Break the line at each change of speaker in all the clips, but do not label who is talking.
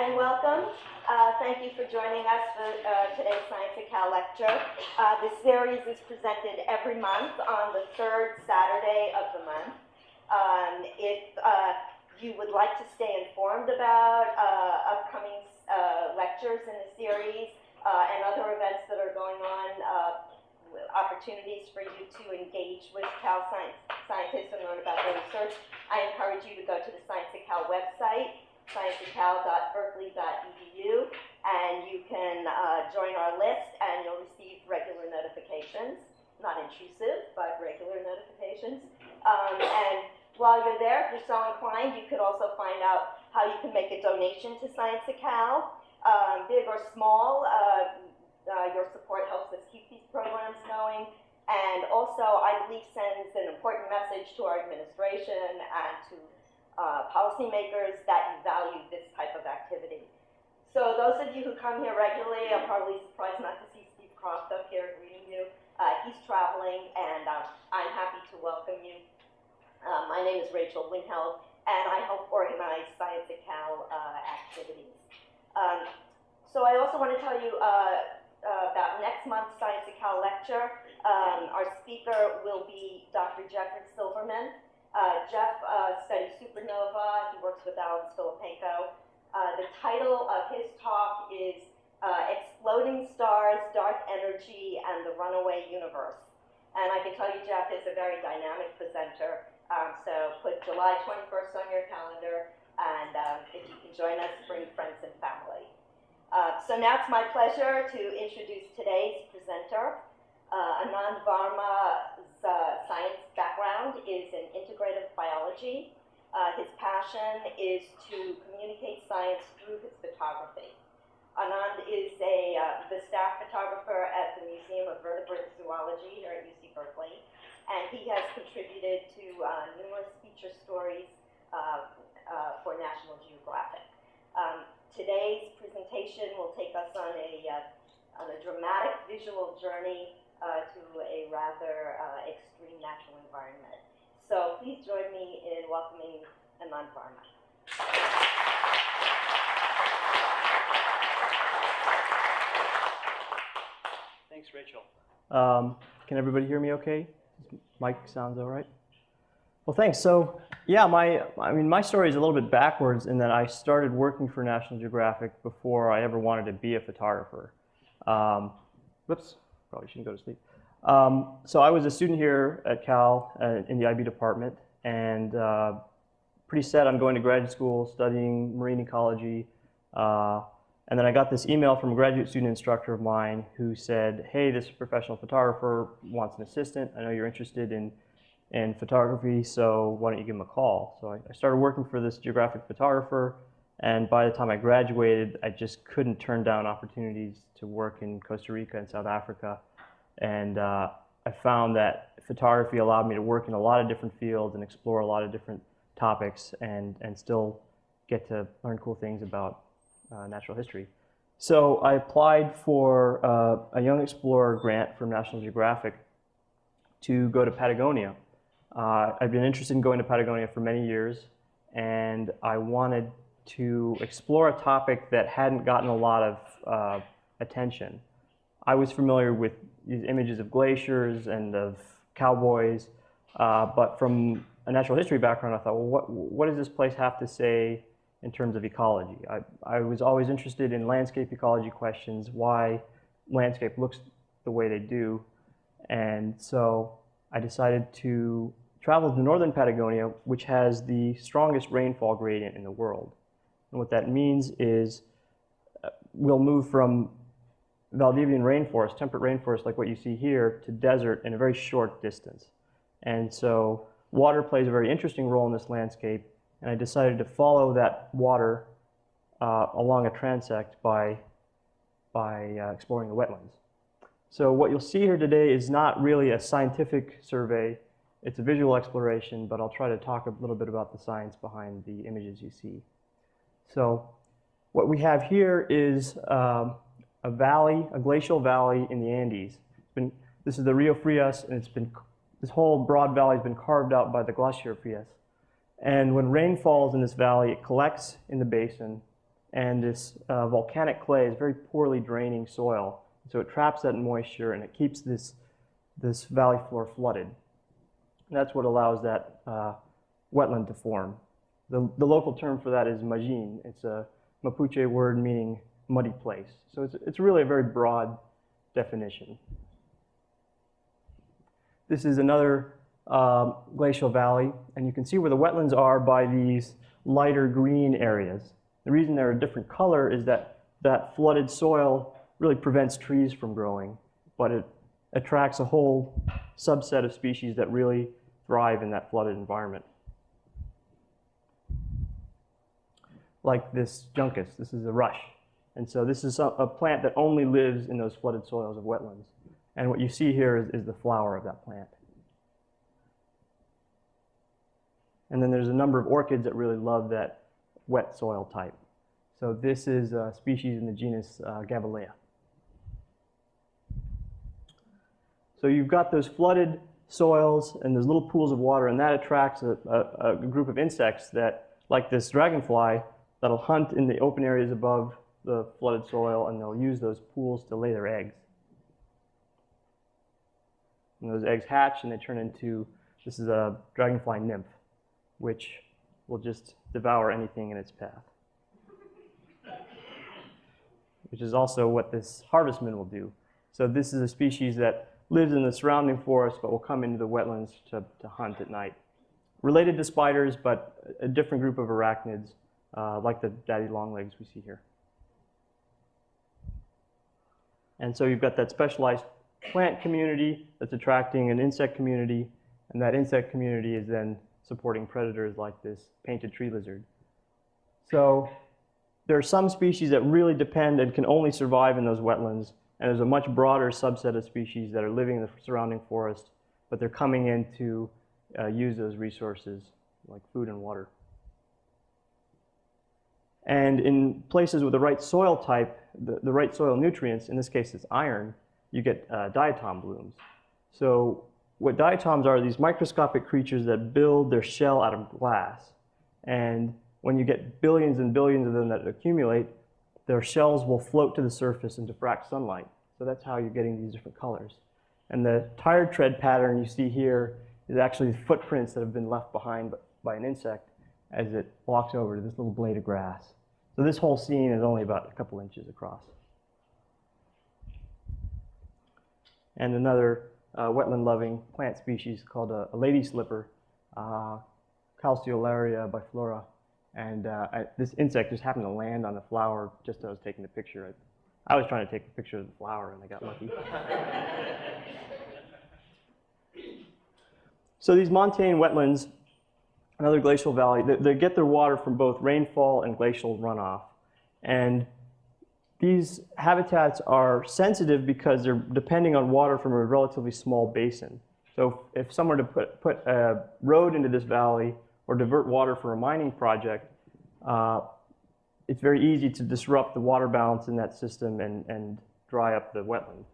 and welcome. Thank you for joining us for today's Science at Cal lecture. This series is presented every month on the third Saturday of the month. If you would like to stay informed about upcoming lectures in the series and other events that are going on, opportunities for you to engage with Cal scientists and learn about their research, I encourage you to go to the Science at Cal website, scienceatcal.berkeley.edu, and you can join our list and you'll receive regular notifications, not intrusive, but regular notifications. And while you're there, if you're so inclined, you could also find out how you can make a donation to Science at Cal, big or small. Your support helps us keep these programs going, and also I believe sends an important message to our administration and to policymakers that you value this type of activity. So those of you who come here regularly are probably surprised not to see Steve Croft up here greeting you. He's traveling, and I'm happy to welcome you. My name is Rachel Winheld, and I help organize Science at Cal activities. So I also want to tell you about next month's Science at Cal lecture. Our speaker will be Dr. Jeffrey Silverman. Jeff studies supernova. He works with Alan Filipenko. The title of his talk is Exploding Stars, Dark Energy, and the Runaway Universe. And I can tell you Jeff is a very dynamic presenter. So put July 21st on your calendar, and if you can join us, bring friends and family. So now it's my pleasure to introduce today's presenter. Anand Varma's science background is in integrative biology. His passion is to communicate science through his photography. Anand is the staff photographer at the Museum of Vertebrate Zoology here at UC Berkeley, and he has contributed to numerous feature stories for National Geographic. Today's presentation will take us on a dramatic visual journey to a rather extreme natural environment. So please join me in welcoming Anand Varma.
Thanks, Rachel. Can everybody hear me okay? Mic sounds all right? Well, thanks. So, yeah, my story is a little bit backwards in that I started working for National Geographic before I ever wanted to be a photographer. Whoops, probably shouldn't go to sleep. So I was a student here at Cal in the IB department, and pretty set on going to graduate school, studying marine ecology. And then I got this email from a graduate student instructor of mine who said, hey, this professional photographer wants an assistant. I know you're interested in photography, so why don't you give him a call? So I started working for this geographic photographer, and by the time I graduated, I just couldn't turn down opportunities to work in Costa Rica and South Africa. And I found that photography allowed me to work in a lot of different fields and explore a lot of different topics and still get to learn cool things about natural history. So I applied for a Young Explorer grant from National Geographic to go to Patagonia. I've been interested in going to Patagonia for many years, and I wanted to explore a topic that hadn't gotten a lot of attention. I was familiar with these images of glaciers and of cowboys, but from a natural history background, I thought, well, what does this place have to say in terms of ecology? I was always interested in landscape ecology questions, why landscape looks the way they do, and so I decided to travel to northern Patagonia, which has the strongest rainfall gradient in the world. And what that means is we'll move from Valdivian rainforest, temperate rainforest like what you see here, to desert in a very short distance. And so water plays a very interesting role in this landscape, and I decided to follow that water along a transect by exploring the wetlands. So what you'll see here today is not really a scientific survey, it's a visual exploration, but I'll try to talk a little bit about the science behind the images you see. So what we have here is a valley, a glacial valley in the Andes. This is the Rio Frias, and this whole broad valley has been carved out by the Glacier Frias. And when rain falls in this valley, it collects in the basin and this volcanic clay is very poorly draining soil. So it traps that moisture and it keeps this valley floor flooded. And that's what allows that wetland to form. The local term for that is majin. It's a Mapuche word meaning muddy place. So it's really a very broad definition. This is another glacial valley, and you can see where the wetlands are by these lighter green areas. The reason they're a different color is that that flooded soil really prevents trees from growing, but it attracts a whole subset of species that really thrive in that flooded environment. Like this juncus, this is a rush. And so this is a plant that only lives in those flooded soils of wetlands. And what you see here is the flower of that plant. And then there's a number of orchids that really love that wet soil type. So this is a species in the genus Gabalea. So you've got those flooded soils and those little pools of water, and that attracts a group of insects that, like this dragonfly, that'll hunt in the open areas above the flooded soil, and they'll use those pools to lay their eggs. And those eggs hatch and they turn into, this is a dragonfly nymph, which will just devour anything in its path. Which is also what this harvestman will do. So this is a species that lives in the surrounding forest but will come into the wetlands to hunt at night. Related to spiders, but a different group of arachnids, like the daddy longlegs we see here. And so you've got that specialized plant community that's attracting an insect community, and that insect community is then supporting predators like this painted tree lizard. So there are some species that really depend and can only survive in those wetlands, and there's a much broader subset of species that are living in the surrounding forest, but they're coming in to use those resources like food and water. And in places with the right soil type, the right soil nutrients, in this case it's iron, you get diatom blooms. So what diatoms are these microscopic creatures that build their shell out of glass. And when you get billions and billions of them that accumulate, their shells will float to the surface and diffract sunlight. So that's how you're getting these different colors. And the tire tread pattern you see here is actually the footprints that have been left behind by an insect as it walks over to this little blade of grass. So this whole scene is only about a couple inches across. And another wetland-loving plant species called a lady slipper, Calceolaria biflora. And this insect just happened to land on the flower just as I was taking the picture. I was trying to take a picture of the flower and I got lucky. So these montane wetlands, another glacial valley, they get their water from both rainfall and glacial runoff. And these habitats are sensitive because they're depending on water from a relatively small basin. So if someone were to put a road into this valley or divert water for a mining project, it's very easy to disrupt the water balance in that system and dry up the wetland.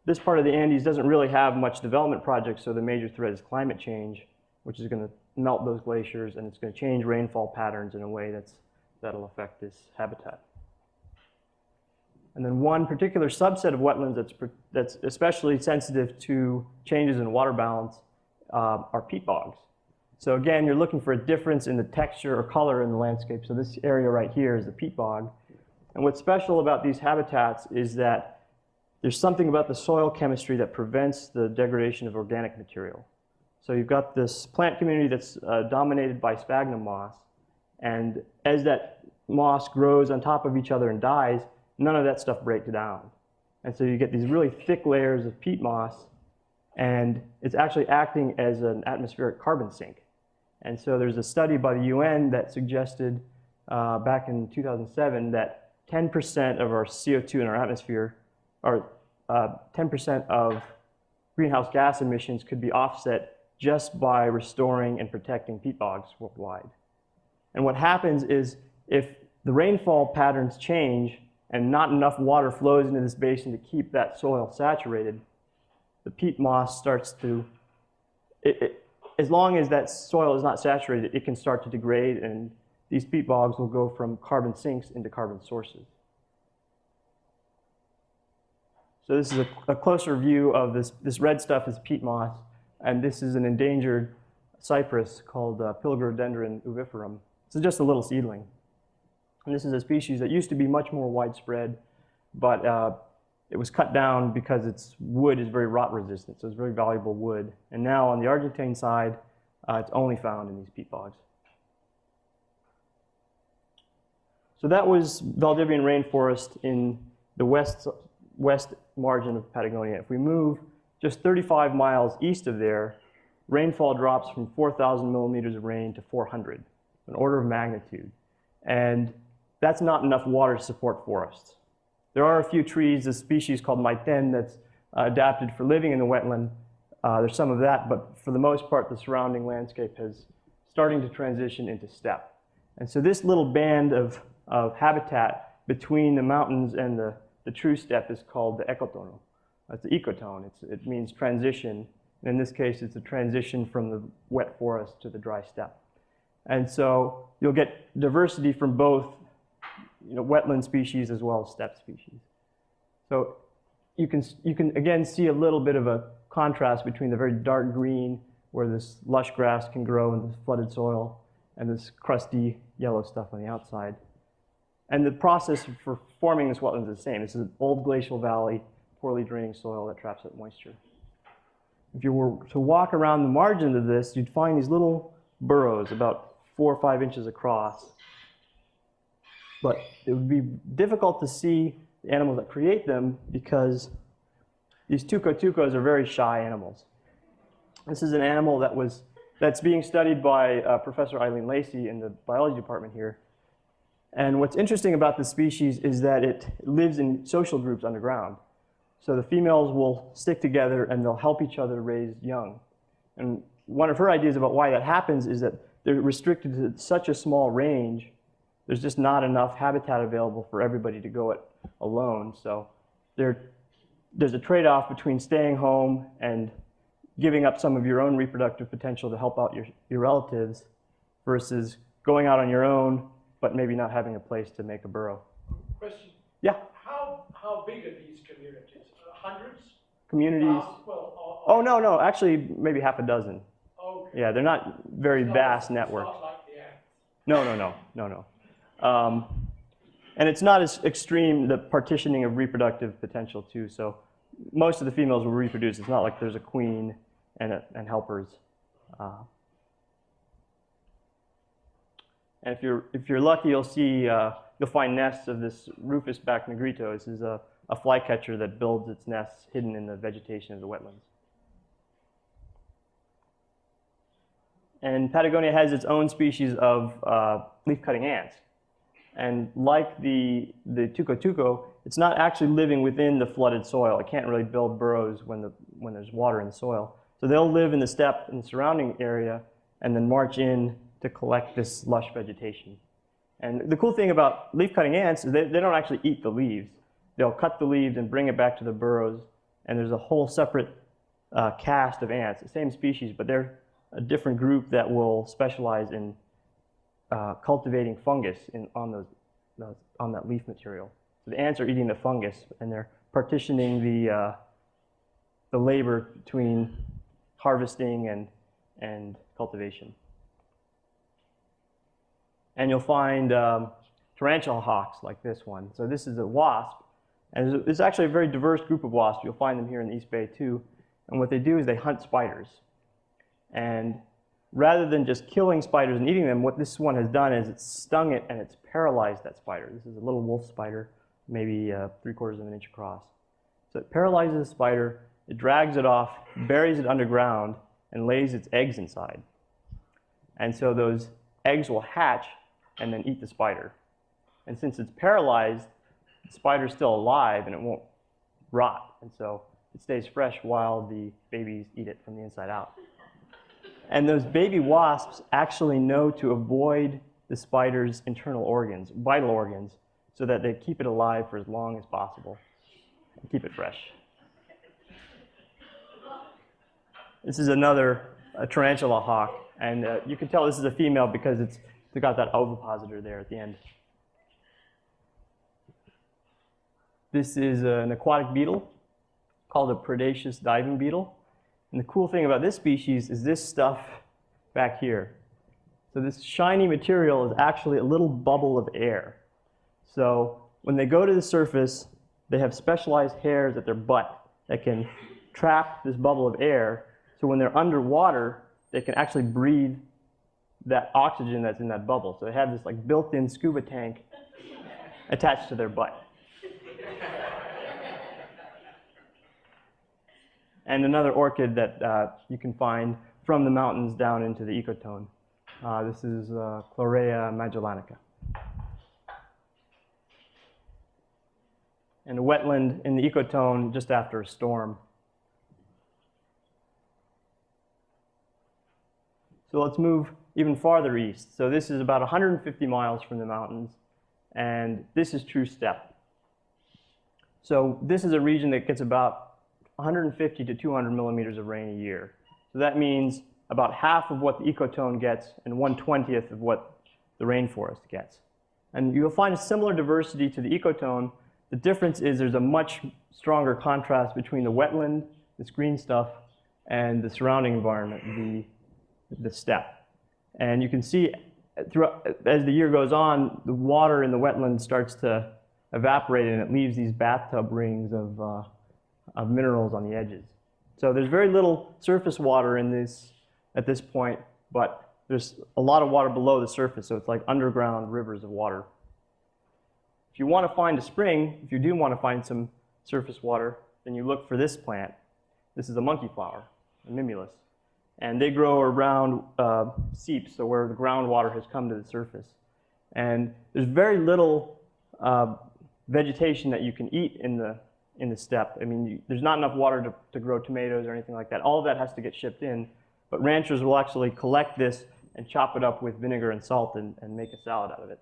This part of the Andes doesn't really have much development projects, so the major threat is climate change, which is going to melt those glaciers, and it's going to change rainfall patterns in a way that'll affect this habitat. And then one particular subset of wetlands that's especially sensitive to changes in water balance are peat bogs. So again, you're looking for a difference in the texture or color in the landscape. So this area right here is the peat bog. And what's special about these habitats is that there's something about the soil chemistry that prevents the degradation of organic material. So you've got this plant community that's dominated by sphagnum moss. And as that moss grows on top of each other and dies, none of that stuff breaks down. And so you get these really thick layers of peat moss, and it's actually acting as an atmospheric carbon sink. And so there's a study by the UN that suggested back in 2007 that 10% of our CO2 in our atmosphere, or 10% of greenhouse gas emissions could be offset just by restoring and protecting peat bogs worldwide. And what happens is if the rainfall patterns change and not enough water flows into this basin to keep that soil saturated, the peat moss starts to, as long as that soil is not saturated, it can start to degrade, and these peat bogs will go from carbon sinks into carbon sources. So this is a closer view of this red stuff is peat moss, and this is an endangered cypress called Pilgrodendron uviferum. This is just a little seedling. And this is a species that used to be much more widespread, but it was cut down because its wood is very rot resistant, so it's very valuable wood. And now on the Argentine side, it's only found in these peat bogs. So that was Valdivian rainforest in the west margin of Patagonia. If we move just 35 miles east of there, rainfall drops from 4,000 millimeters of rain to 400, an order of magnitude. And that's not enough water to support forests. There are a few trees, a species called maiten that's adapted for living in the wetland. There's some of that, but for the most part, the surrounding landscape is starting to transition into steppe. And so this little band of habitat between the mountains and the true steppe is called the ecotone. It's the ecotone. It means transition. And in this case, it's a transition from the wet forest to the dry steppe. And so you'll get diversity from both wetland species as well as steppe species. So you can again see a little bit of a contrast between the very dark green, where this lush grass can grow in this flooded soil, and this crusty yellow stuff on the outside. And the process for forming this wetland is the same. This is an old glacial valley, poorly draining soil that traps up moisture. If you were to walk around the margin of this, you'd find these little burrows about 4 or 5 inches across. But it would be difficult to see the animals that create them because these tuco-tucos are very shy animals. This is an animal that's being studied by Professor Eileen Lacey in the biology department here. And what's interesting about this species is that it lives in social groups underground. So the females will stick together and they'll help each other raise young. And one of her ideas about why that happens is that they're restricted to such a small range. There's just not enough habitat available for everybody to go it alone. So there's a trade-off between staying home and giving up some of your own reproductive potential to help out your relatives versus going out on your own, but maybe not having a place to make a burrow.
Question.
Yeah?
How big are these communities? Hundreds?
Communities? Oh, no, actually maybe half a dozen.
Okay.
Yeah, they're not very vast networks.
It's not like the ants.
No. And it's not as extreme, the partitioning of reproductive potential too. So most of the females will reproduce. It's not like there's a queen and helpers. And if you're lucky, you'll find nests of this rufous-backed negrito. This is a flycatcher that builds its nests hidden in the vegetation of the wetlands. And Patagonia has its own species of leaf-cutting ants. And like the tuco-tuco, it's not actually living within the flooded soil. It can't really build burrows when there's water in the soil. So they'll live in the steppe and the surrounding area and then march in to collect this lush vegetation. And the cool thing about leaf-cutting ants is they don't actually eat the leaves. They'll cut the leaves and bring it back to the burrows, and there's a whole separate caste of ants, the same species, but they're a different group that will specialize in cultivating fungus on that leaf material. So the ants are eating the fungus, and they're partitioning the labor between harvesting and cultivation. And you'll find tarantula hawks like this one. So this is a wasp, and it's actually a very diverse group of wasps. You'll find them here in the East Bay too. And what they do is they hunt spiders. And rather than just killing spiders and eating them, what this one has done is it's stung it and it's paralyzed that spider. This is a little wolf spider, maybe 3/4 of an inch across. So it paralyzes the spider, it drags it off, buries it underground, and lays its eggs inside. And so those eggs will hatch and then eat the spider. And since it's paralyzed, the spider's still alive and it won't rot. And so it stays fresh while the babies eat it from the inside out. And those baby wasps actually know to avoid the spider's internal organs, vital organs, so that they keep it alive for as long as possible and keep it fresh. This is a tarantula hawk, and you can tell this is a female because They got that ovipositor there at the end. This is an aquatic beetle called a predaceous diving beetle. And the cool thing about this species is this stuff back here. So this shiny material is actually a little bubble of air. So when they go to the surface, they have specialized hairs at their butt that can trap this bubble of air. So when they're underwater, they can actually breathe that oxygen that's in that bubble. So they have this like built-in scuba tank attached to their butt. And another orchid that you can find from the mountains down into the ecotone. This is Chlorea magellanica. And a wetland in the ecotone just after a storm. So let's move even farther east. So this is about 150 miles from the mountains, and this is true steppe. So this is a region that gets about 150 to 200 millimeters of rain a year. So that means about half of what the ecotone gets and 1/20th of what the rainforest gets. And you'll find a similar diversity to the ecotone. The difference is there's a much stronger contrast between the wetland, this green stuff, and the surrounding environment, the steppe. And you can see throughout, as the year goes on, the water in the wetland starts to evaporate and it leaves these bathtub rings of minerals on the edges. So there's very little surface water in this at this point, but there's a lot of water below the surface, so it's like underground rivers of water. If you want to find a spring, if you do want to find some surface water, then you look for this plant. This is a monkey flower, a mimulus. And they grow around seeps, so where the groundwater has come to the surface. And there's very little vegetation that you can eat in the steppe. I mean, there's not enough water to grow tomatoes or anything like that. All of that has to get shipped in. But ranchers will actually collect this and chop it up with vinegar and salt and make a salad out of it.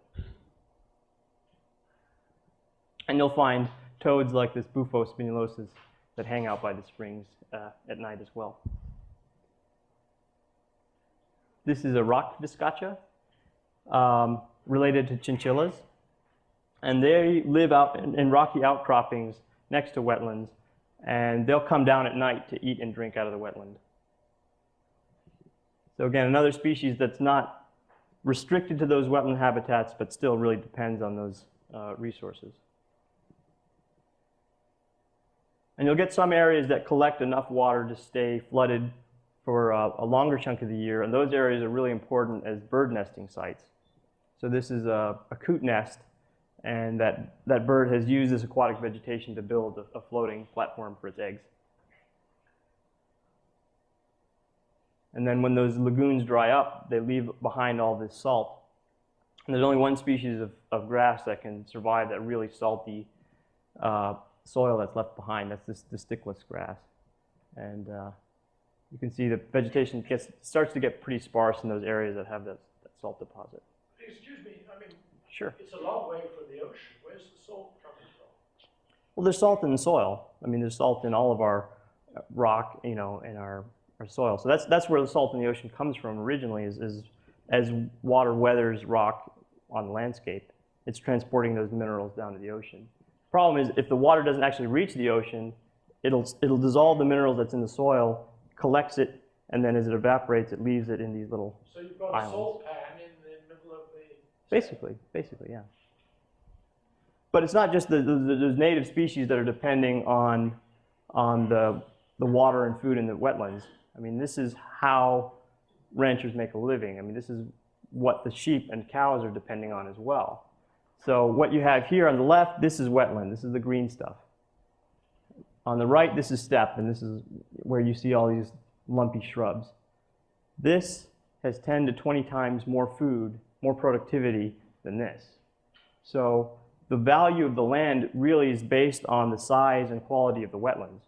And you'll find toads like this Bufo spinulosus that hang out by the springs at night as well. This is a rock viscacha related to chinchillas. And they live out in rocky outcroppings next to wetlands. And they'll come down at night to eat and drink out of the wetland. So again, another species that's not restricted to those wetland habitats, but still really depends on those resources. And you'll get some areas that collect enough water to stay flooded for a longer chunk of the year, and those areas are really important as bird nesting sites. So this is a coot nest, and that bird has used this aquatic vegetation to build a floating platform for its eggs. And then when those lagoons dry up, they leave behind all this salt. And there's only one species of grass that can survive that really salty soil that's left behind. That's the stickless grass. And you can see the vegetation starts to get pretty sparse in those areas that have that salt deposit.
Excuse me, I mean,
Sure.
it's a long way from the ocean. Where's the salt coming from?
Well, there's salt in the soil. I mean, there's salt in all of our rock, in our soil. So that's where the salt in the ocean comes from originally, is as water weathers rock on the landscape, it's transporting those minerals down to the ocean. Problem is, if the water doesn't actually reach the ocean, it'll dissolve the minerals that's in the soil, collects it, and then as it evaporates, it leaves it in these little
So you've got
islands.
a salt pan in the middle of the...
Basically, yeah. But it's not just those native species that are depending on the water and food in the wetlands. I mean, this is how ranchers make a living. I mean, this is what the sheep and cows are depending on as well. So what you have here on the left, this is wetland. This is the green stuff. On the right, this is steppe, and this is where you see all these lumpy shrubs. This has 10 to 20 times more food, more productivity than this. So the value of the land really is based on the size and quality of the wetlands.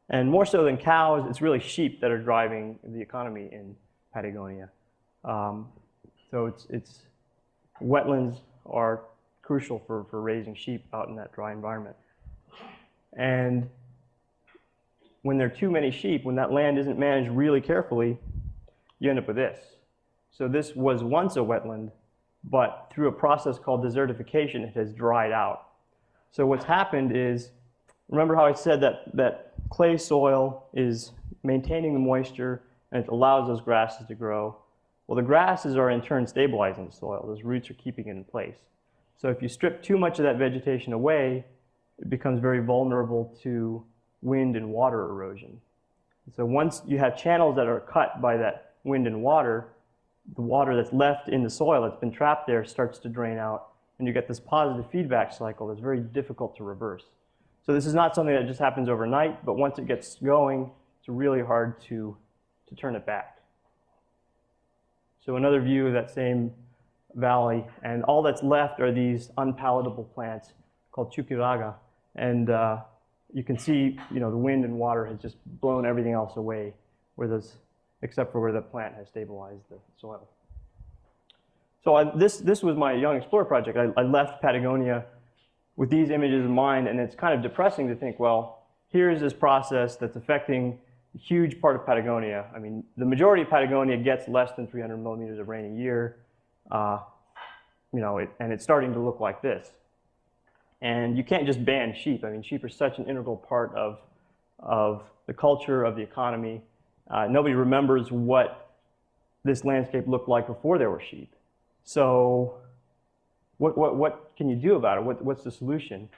And more so than cows, it's really sheep that are driving the economy in Patagonia. So wetlands are crucial for raising sheep out in that dry environment. And when there are too many sheep, when that land isn't managed really carefully, you end up with this. So this was once a wetland, but through a process called desertification, it has dried out. So what's happened is, remember how I said that clay soil is maintaining the moisture and it allows those grasses to grow? Well, the grasses are in turn stabilizing the soil. Those roots are keeping it in place. So if you strip too much of that vegetation away, it becomes very vulnerable to wind and water erosion. So once you have channels that are cut by that wind and water, the water that's left in the soil that's been trapped there starts to drain out, and you get this positive feedback cycle that's very difficult to reverse. So this is not something that just happens overnight, but once it gets going, it's really hard to turn it back. So another view of that same valley, and all that's left are these unpalatable plants called chukiraga, and you can see, the wind and water has just blown everything else away, except for where the plant has stabilized the soil. So this was my Young Explorer project. I left Patagonia with these images in mind, and it's kind of depressing to think, well, here's this process that's affecting a huge part of Patagonia. I mean, the majority of Patagonia gets less than 300 millimeters of rain a year, and it's starting to look like this. And you can't just ban sheep. I mean, sheep are such an integral part of the culture, of the economy. Nobody remembers what this landscape looked like before there were sheep. So what can you do about it? What's the solution?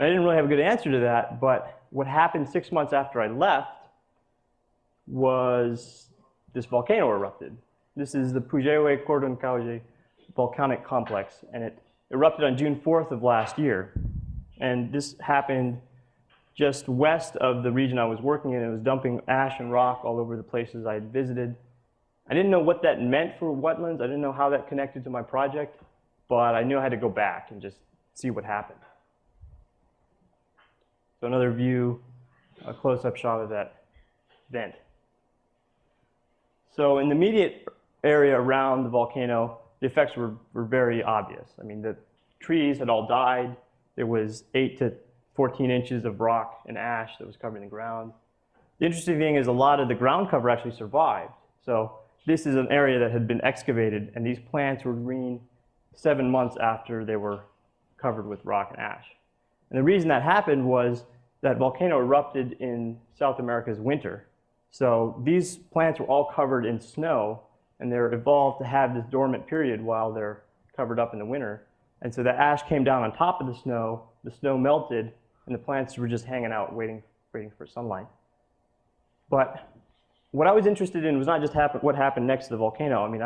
I didn't really have a good answer to that, but what happened 6 months after I left was this volcano erupted. This is the Pujewe Cordon Cauge volcanic complex, and it erupted on June 4th of last year. And this happened just west of the region I was working in. It was dumping ash and rock all over the places I had visited. I didn't know what that meant for wetlands. I didn't know how that connected to my project, but I knew I had to go back and just see what happened. So another view, a close-up shot of that vent. So in the immediate area around the volcano, the effects were very obvious. I mean, the trees had all died. There was 8 to 14 inches of rock and ash that was covering the ground. The interesting thing is a lot of the ground cover actually survived. So this is an area that had been excavated, and these plants were green 7 months after they were covered with rock and ash. And the reason that happened was that volcano erupted in South America's winter. So these plants were all covered in snow, and they're evolved to have this dormant period while they're covered up in the winter. And so the ash came down on top of the snow melted, and the plants were just hanging out waiting for sunlight. But what I was interested in was not just what happened next to the volcano. I mean,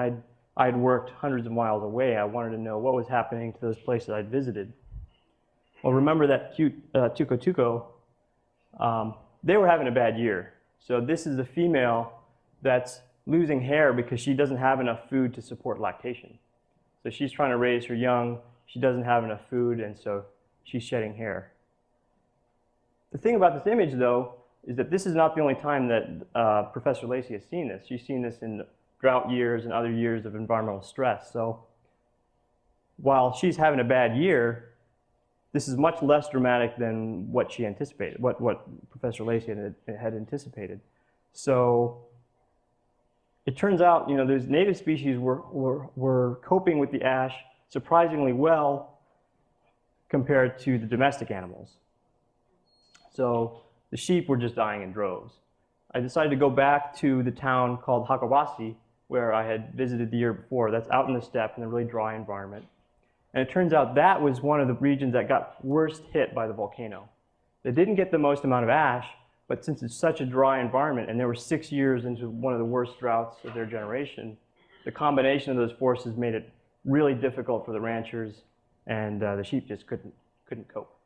I'd worked hundreds of miles away. I wanted to know what was happening to those places I'd visited. Well, remember that cute Tuco Tuco, they were having a bad year. So this is a female that's losing hair because she doesn't have enough food to support lactation. So she's trying to raise her young. She doesn't have enough food, and so she's shedding hair. The thing about this image, though, is that this is not the only time that Professor Lacey has seen this. She's seen this in drought years and other years of environmental stress. So while she's having a bad year, this is much less dramatic than what she anticipated, what Professor Lacey had anticipated. So it turns out, those native species were coping with the ash surprisingly well compared to the domestic animals. So the sheep were just dying in droves. I decided to go back to the town called Hakawasi, where I had visited the year before. That's out in the steppe in a really dry environment. And it turns out that was one of the regions that got worst hit by the volcano. They didn't get the most amount of ash, but since it's such a dry environment, and they were 6 years into one of the worst droughts of their generation, the combination of those forces made it really difficult for the ranchers, and the sheep just couldn't cope.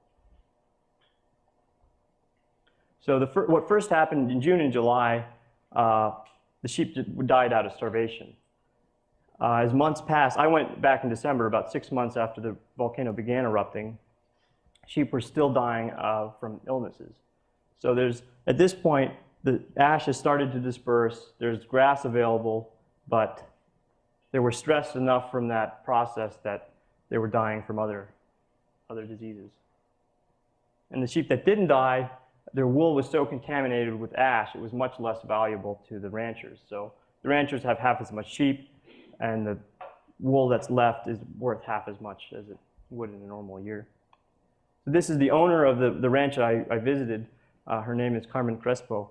So what first happened in June and July, the sheep died out of starvation. As months passed, I went back in December, about 6 months after the volcano began erupting. Sheep were still dying from illnesses. So at this point, the ash has started to disperse. There's grass available, but they were stressed enough from that process that they were dying from other diseases. And the sheep that didn't die, their wool was so contaminated with ash, it was much less valuable to the ranchers. So the ranchers have half as much sheep, and the wool that's left is worth half as much as it would in a normal year. So this is the owner of the ranch that I visited. Her name is Carmen Crespo,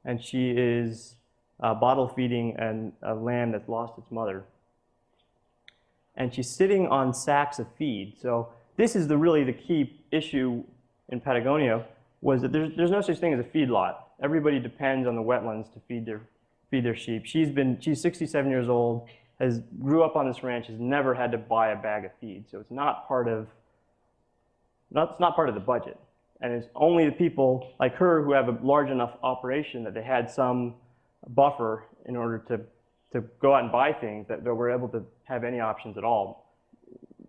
and she is bottle feeding a lamb that's lost its mother. And she's sitting on sacks of feed. So this is really the key issue in Patagonia, was that there's no such thing as a feedlot. Everybody depends on the wetlands to feed their sheep. She's 67 years old, grew up on this ranch, has never had to buy a bag of feed. So it's not part of the budget. And it's only the people like her who have a large enough operation that they had some buffer in order to go out and buy things that were able to have any options at all.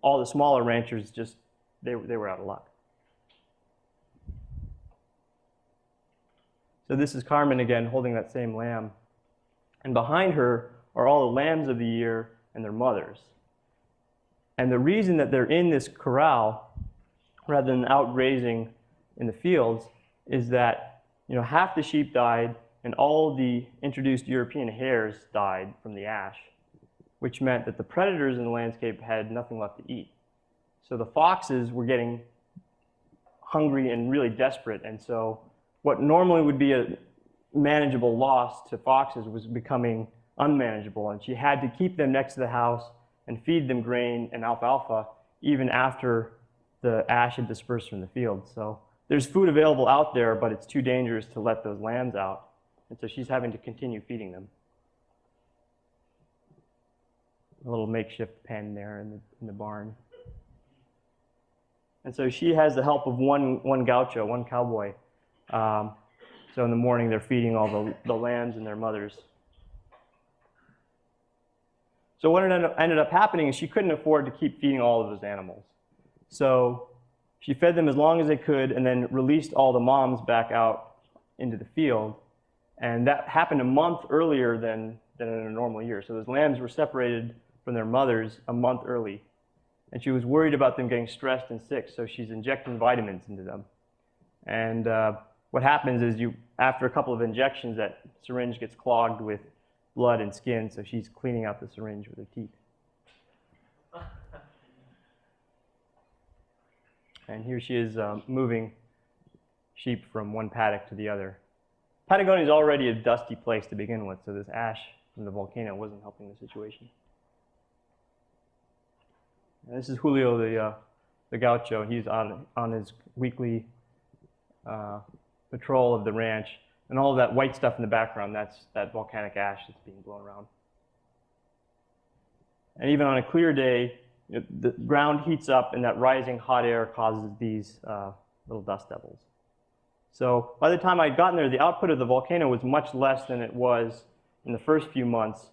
All the smaller ranchers they were out of luck. So this is Carmen again holding that same lamb. And behind her are all the lambs of the year and their mothers. And the reason that they're in this corral rather than out grazing in the fields is that half the sheep died and all the introduced European hares died from the ash, which meant that the predators in the landscape had nothing left to eat. So the foxes were getting hungry and really desperate, and so what normally would be a manageable loss to foxes was becoming unmanageable, and she had to keep them next to the house and feed them grain and alfalfa even after the ash had dispersed from the field. So there's food available out there, but it's too dangerous to let those lambs out. And so she's having to continue feeding them. A little makeshift pen there in the barn. And so she has the help of one gaucho, one cowboy. So in the morning, they're feeding all the lambs and their mothers. So what ended up happening is she couldn't afford to keep feeding all of those animals. So she fed them as long as they could and then released all the moms back out into the field. And that happened a month earlier than in a normal year. So those lambs were separated from their mothers a month early. And she was worried about them getting stressed and sick, so she's injecting vitamins into them. And what happens is after a couple of injections, that syringe gets clogged with blood and skin, so she's cleaning out the syringe with her teeth. And here she is moving sheep from one paddock to the other. Patagonia is already a dusty place to begin with, so this ash from the volcano wasn't helping the situation. And this is Julio, the gaucho. He's on his weekly patrol of the ranch. And all of that white stuff in the background, that's that volcanic ash that's being blown around. And even on a clear day, the ground heats up and that rising hot air causes these little dust devils. So by the time I'd gotten there, the output of the volcano was much less than it was in the first few months.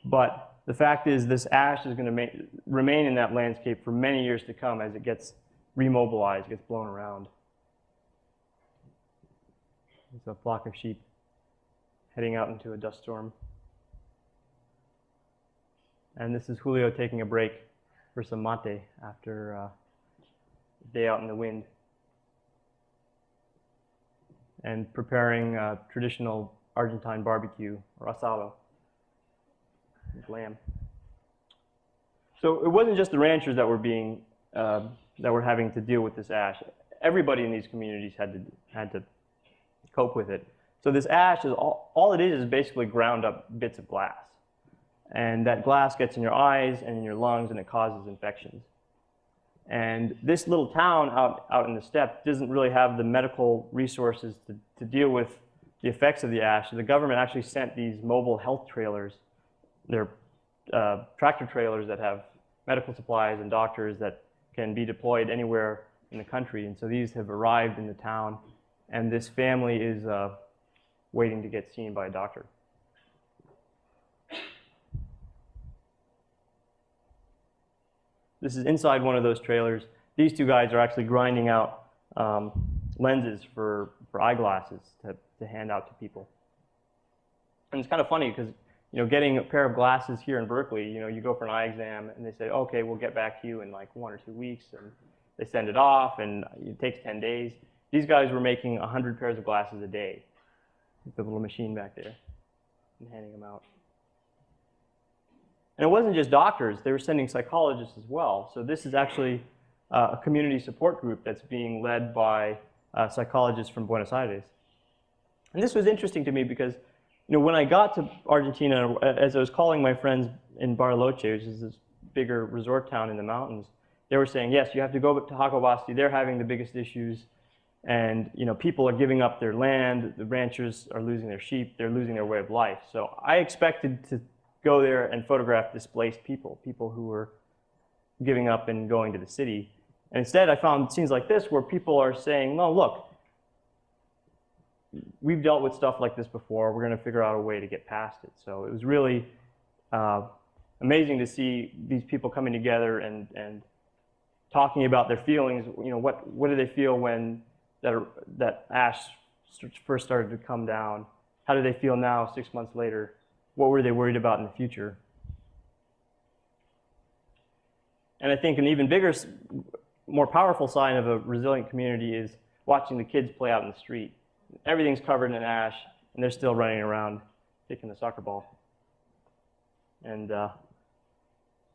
But the fact is this ash is going to remain in that landscape for many years to come as it gets remobilized, gets blown around. It's a flock of sheep heading out into a dust storm. And this is Julio taking a break for some mate after a day out in the wind. And preparing traditional Argentine barbecue, or asado, with lamb. So it wasn't just the ranchers that were having to deal with this ash. Everybody in these communities had to cope with it. So this ash is all it is basically ground up bits of glass, and that glass gets in your eyes and in your lungs, and it causes infections. And this little town out in the steppe doesn't really have the medical resources to deal with the effects of the ash. So the government actually sent these mobile health trailers. They're tractor trailers that have medical supplies and doctors that can be deployed anywhere in the country. And so these have arrived in the town, and this family is waiting to get seen by a doctor. This is inside one of those trailers. These two guys are actually grinding out lenses for eyeglasses to hand out to people. And it's kind of funny because getting a pair of glasses here in Berkeley, you go for an eye exam and they say, okay, we'll get back to you in like 1 or 2 weeks, and they send it off and it takes 10 days. These guys were making 100 pairs of glasses a day with the little machine back there and handing them out. And it wasn't just doctors, they were sending psychologists as well. So this is actually a community support group that's being led by psychologists from Buenos Aires. And this was interesting to me because, when I got to Argentina, as I was calling my friends in Bariloche, which is this bigger resort town in the mountains, they were saying, yes, you have to go to Jacobasti, they're having the biggest issues, and people are giving up their land, the ranchers are losing their sheep, they're losing their way of life. So I expected to go there and photograph displaced people who were giving up and going to the city. And instead I found scenes like this where people are saying, no, look, we've dealt with stuff like this before, we're going to figure out a way to get past it. So it was really amazing to see these people coming together and talking about their feelings. What do they feel when that ash first started to come down? How do they feel now, 6 months later? What were they worried about in the future? And I think an even bigger, more powerful sign of a resilient community is watching the kids play out in the street. Everything's covered in ash, and they're still running around kicking the soccer ball and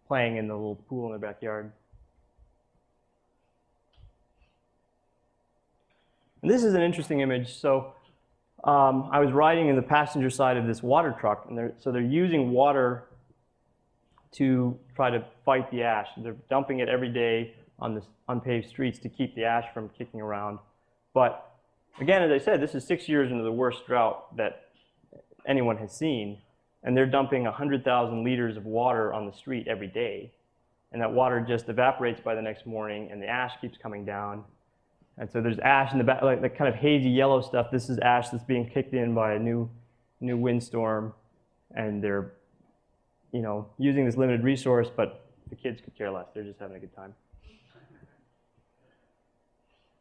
playing in the little pool in their backyard. And this is an interesting image. So I was riding in the passenger side of this water truck, and they're using water to try to fight the ash. They're dumping it every day on the unpaved streets to keep the ash from kicking around. But again, as I said, this is 6 years into the worst drought that anyone has seen, and they're dumping 100,000 liters of water on the street every day. And that water just evaporates by the next morning, and the ash keeps coming down. And so there's ash in the back, like the kind of hazy yellow stuff. This is ash that's being kicked in by a new windstorm, and they're using this limited resource, but the kids could care less. They're just having a good time.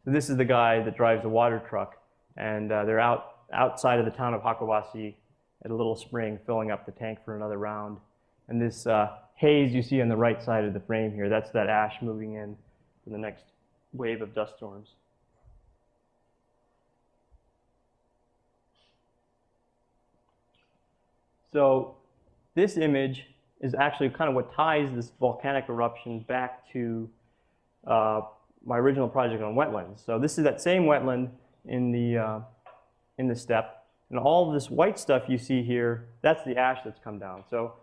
So this is the guy that drives the water truck, and they're outside of the town of Jacobasi at a little spring filling up the tank for another round. And this haze you see on the right side of the frame here, that's that ash moving in for the next wave of dust storms. So this image is actually kind of what ties this volcanic eruption back to my original project on wetlands. So this is that same wetland in the steppe, and all of this white stuff you see here, that's the ash that's come down. So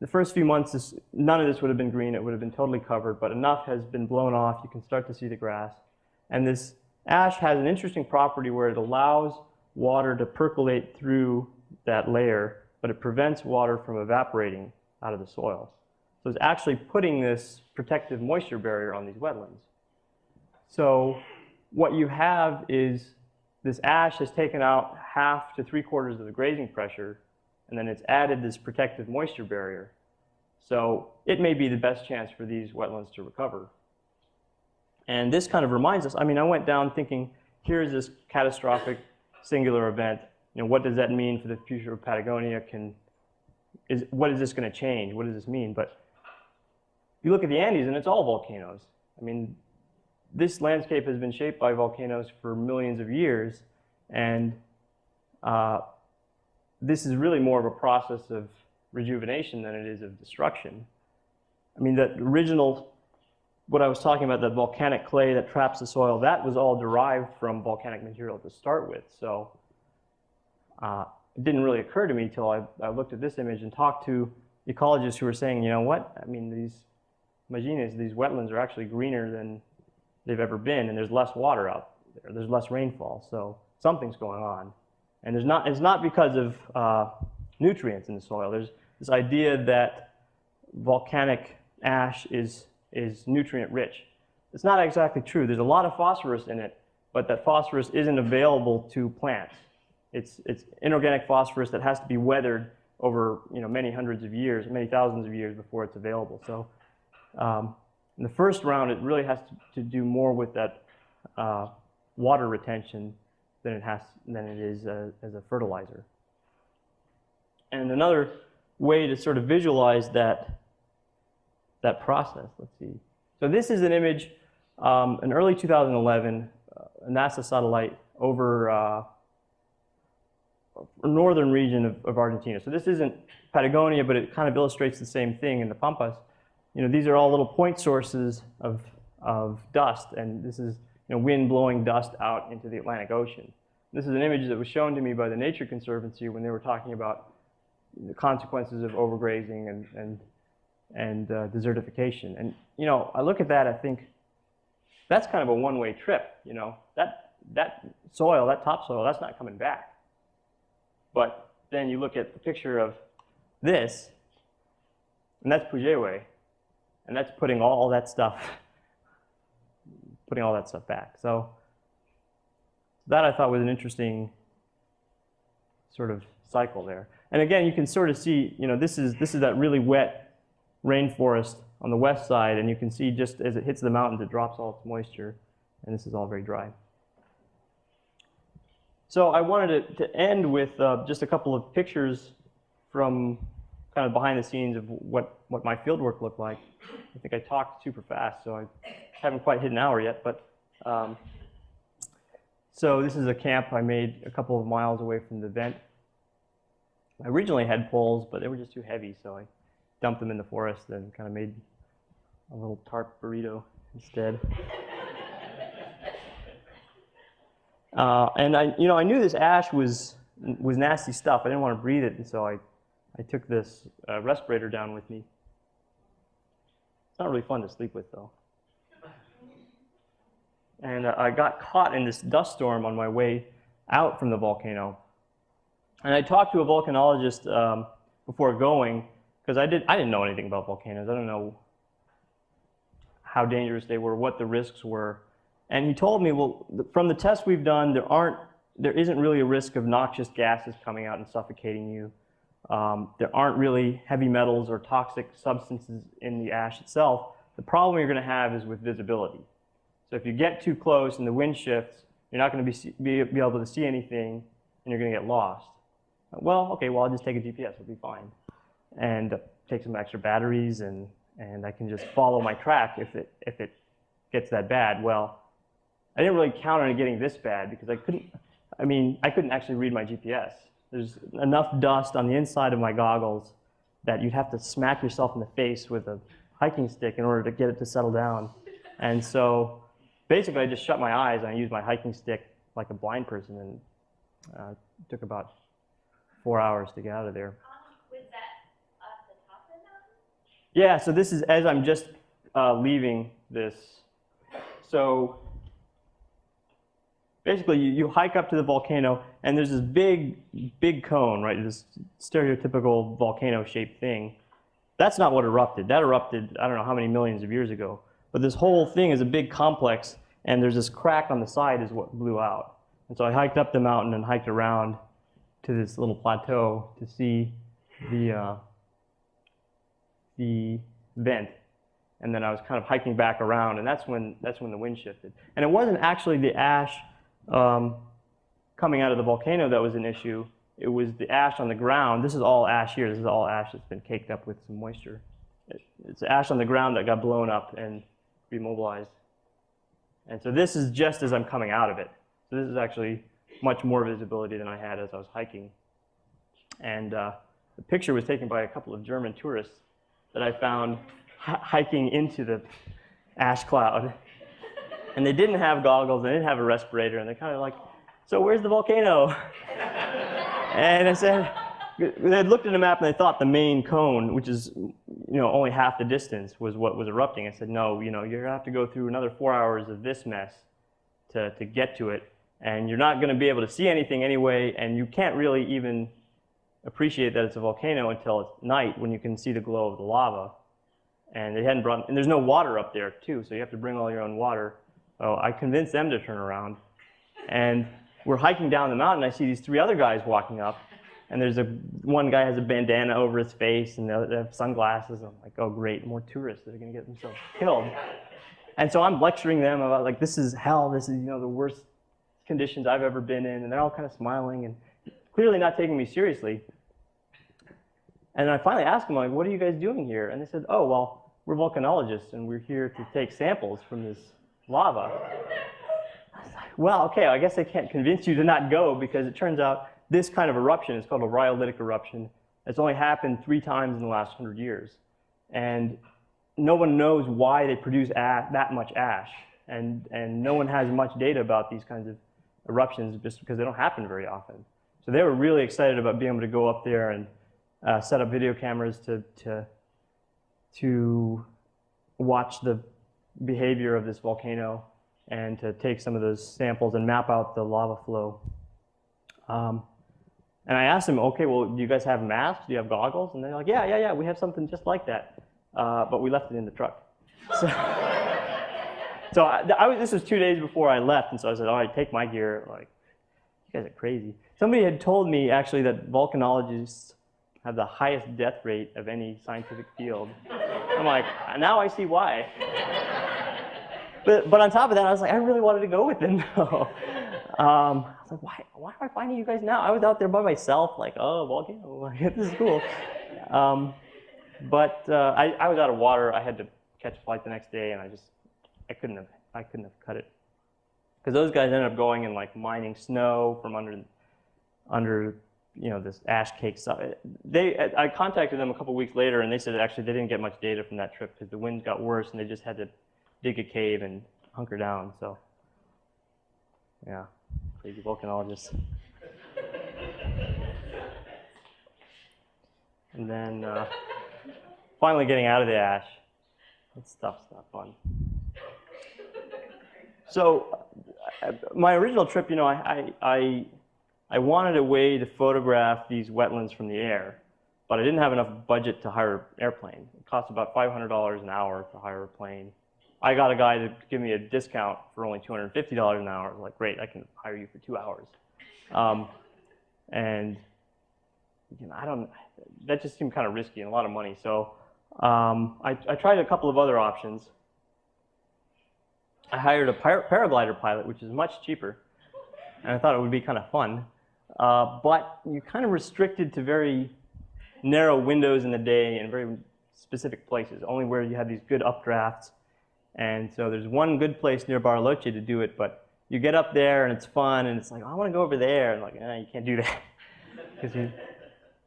the first few months, none of this would have been green. It would have been totally covered, but enough has been blown off. You can start to see the grass. And this ash has an interesting property where it allows water to percolate through that layer, but it prevents water from evaporating out of the soil. So it's actually putting this protective moisture barrier on these wetlands. So what you have is this ash has taken out 1/2 to 3/4 of the grazing pressure, and then it's added this protective moisture barrier. So it may be the best chance for these wetlands to recover. And this kind of reminds us, I went down thinking, here's this catastrophic singular event. What does that mean for the future of Patagonia? What is this going to change? What does this mean? But you look at the Andes, and it's all volcanoes. This landscape has been shaped by volcanoes for millions of years, and this is really more of a process of rejuvenation than it is of destruction. That original, what I was talking about, the volcanic clay that traps the soil, that was all derived from volcanic material to start with. So it didn't really occur to me until I looked at this image and talked to ecologists who were saying, these wetlands are actually greener than they've ever been, and there's less water out there. There's less rainfall, so something's going on. And it's not because of nutrients in the soil. There's this idea that volcanic ash is nutrient rich. It's not exactly true. There's a lot of phosphorus in it, but that phosphorus isn't available to plants. It's inorganic phosphorus that has to be weathered over many hundreds of years, many thousands of years before it's available. So in the first round, it really has to do more with that water retention than it is as a fertilizer. And another way to sort of visualize that process, let's see. So this is an image in early 2011, a NASA satellite over northern region of Argentina. So this isn't Patagonia, but it kind of illustrates the same thing in the Pampas. You know, these are all little point sources of dust, and this is, you know, wind blowing dust out into the Atlantic Ocean. This is an image that was shown to me by the Nature Conservancy when they were talking about the consequences of overgrazing and desertification. And, you know, I look at that, I think, that's kind of a one-way trip, you know. That soil, that topsoil, that's not coming back. But then you look at the picture of this, and that's Pujehue, and that's putting all that stuff back. So that I thought was an interesting sort of cycle there. And again, you can sort of see, you know, this is that really wet rainforest on the west side, and you can see just as it hits the mountains, it drops all its moisture, and this is all very dry. So I wanted to end with just a couple of pictures from kind of behind the scenes of what my fieldwork looked like. I think I talked super fast, so I haven't quite hit an hour yet, but so this is a camp I made a couple of miles away from the vent. I originally had poles, but they were just too heavy, so I dumped them in the forest and kind of made a little tarp burrito instead. And I knew this ash was nasty stuff. I didn't want to breathe it, and so I took this respirator down with me. It's not really fun to sleep with, though. And I got caught in this dust storm on my way out from the volcano. And I talked to a volcanologist before going, because I didn't know anything about volcanoes. I don't know how dangerous they were, what the risks were. And he told me, well, from the tests we've done, there isn't really a risk of noxious gases coming out and suffocating you. There aren't really heavy metals or toxic substances in the ash itself. The problem you're going to have is with visibility. So if you get too close and the wind shifts, you're not going to be able to see anything, and you're going to get lost. Well, okay, well, I'll just take a GPS. It'll be fine. And take some extra batteries, and I can just follow my track if it gets that bad. Well, I didn't really count on it getting this bad because I couldn't actually read my GPS. There's enough dust on the inside of my goggles that you'd have to smack yourself in the face with a hiking stick in order to get it to settle down. And so basically I just shut my eyes and I used my hiking stick like a blind person, and it took about 4 hours to get out of there.
Was that up the top of the mountain?
Yeah, so this is as I'm just leaving this. So basically, you hike up to the volcano, and there's this big cone, right? This stereotypical volcano-shaped thing. That's not what erupted. That erupted, I don't know how many millions of years ago. But this whole thing is a big complex, and there's this crack on the side is what blew out. And so I hiked up the mountain and hiked around to this little plateau to see the vent. And then I was kind of hiking back around, and that's when the wind shifted. And it wasn't actually the ash coming out of the volcano that was an issue. It was the ash on the ground. This is all ash here. This is all ash that's been caked up with some moisture. It's ash on the ground that got blown up and remobilized. And so this is just as I'm coming out of it. So this is actually much more visibility than I had as I was hiking. And the picture was taken by a couple of German tourists that I found hiking into the ash cloud. And they didn't have goggles, they didn't have a respirator, and they're kind of like, so where's the volcano? And I said, they had looked at a map and they thought the main cone, which is only half the distance, was what was erupting. I said, no, you're going to have to go through another 4 hours of this mess to get to it. And you're not going to be able to see anything anyway, and you can't really even appreciate that it's a volcano until it's night when you can see the glow of the lava. And they hadn't brought, and there's no water up there too, so you have to bring all your own water. So I convinced them to turn around. And we're hiking down the mountain, I see these 3 other guys walking up. And there's one guy has a bandana over his face, and they have sunglasses. And I'm like, oh great, more tourists that are going to get themselves killed. And so I'm lecturing them about, like, this is hell, this is the worst conditions I've ever been in. And they're all kind of smiling and clearly not taking me seriously. And I finally asked them, like, what are you guys doing here? And they said, oh, well, we're volcanologists, and we're here to take samples from this lava. I was like, well, okay, I guess I can't convince you to not go, because it turns out this kind of eruption is called a rhyolitic eruption. It's only happened 3 times in the last 100 years. And no one knows why they produce that much ash. And no one has much data about these kinds of eruptions just because they don't happen very often. So they were really excited about being able to go up there and set up video cameras to watch the behavior of this volcano and to take some of those samples and map out the lava flow. And I asked them, okay, well, do you guys have masks? Do you have goggles? And they're like, yeah, we have something just like that. But we left it in the truck. So, this was 2 days before I left, and so I said, all right, take my gear. Like, you guys are crazy. Somebody had told me, actually, that volcanologists have the highest death rate of any scientific field. I'm like, now I see why. But on top of that, I was like, I really wanted to go with them, though. I was like, why am I finding you guys now? I was out there by myself, like, oh, volcano, this is cool. But I was out of water. I had to catch a flight the next day, and I couldn't have cut it. Because those guys ended up going and like mining snow from under this ash cake stuff. I contacted them a couple weeks later, and they said actually they didn't get much data from that trip because the wind got worse, and they just had to dig a cave and hunker down. So, yeah, crazy volcanologists. And then finally getting out of the ash. That stuff's not fun. So, my original trip, I wanted a way to photograph these wetlands from the air, but I didn't have enough budget to hire an airplane. It cost about $500 an hour to hire a plane. I got a guy to give me a discount for only $250 an hour. I was like, great, I can hire you for 2 hours. And that just seemed kind of risky and a lot of money. So I tried a couple of other options. I hired a paraglider pilot, which is much cheaper, and I thought it would be kind of fun. But you're kind of restricted to very narrow windows in the day and very specific places, only where you have these good updrafts. And so there's one good place near Bariloche to do it, but you get up there and it's fun, and it's like, oh, I want to go over there, and like, you can't do that.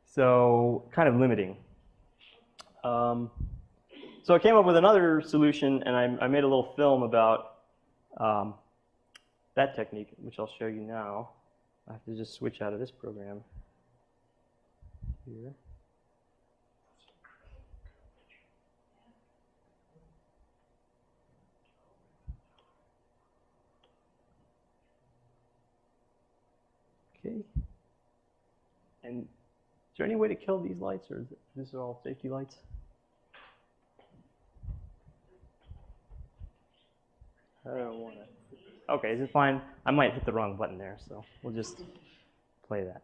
So kind of limiting. So I came up with another solution, and I made a little film about that technique, which I'll show you now. I have to just switch out of this program here. Okay. And is there any way to kill these lights, or is this all safety lights? I don't want to. Okay, is it fine? I might hit the wrong button there, so we'll just play that.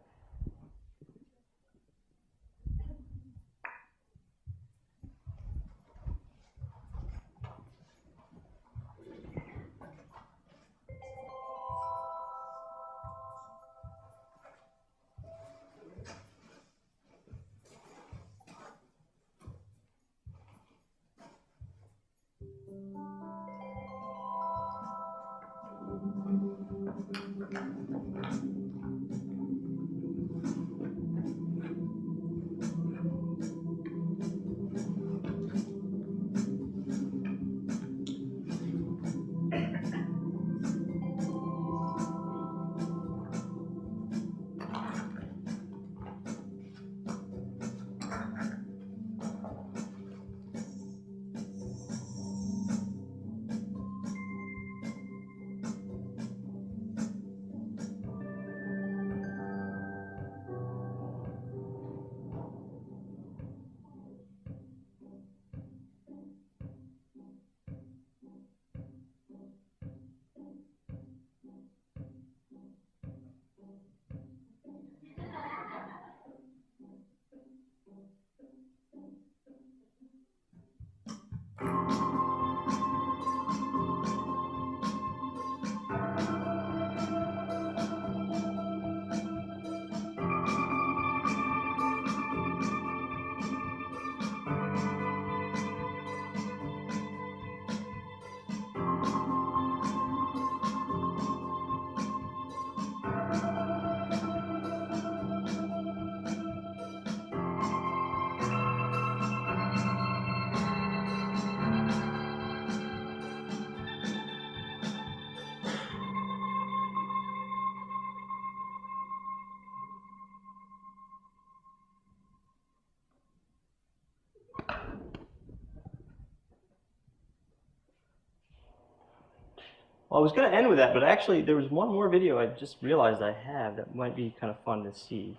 Well, I was going to end with that, but actually there was one more video I just realized I have that might be kind of fun to see.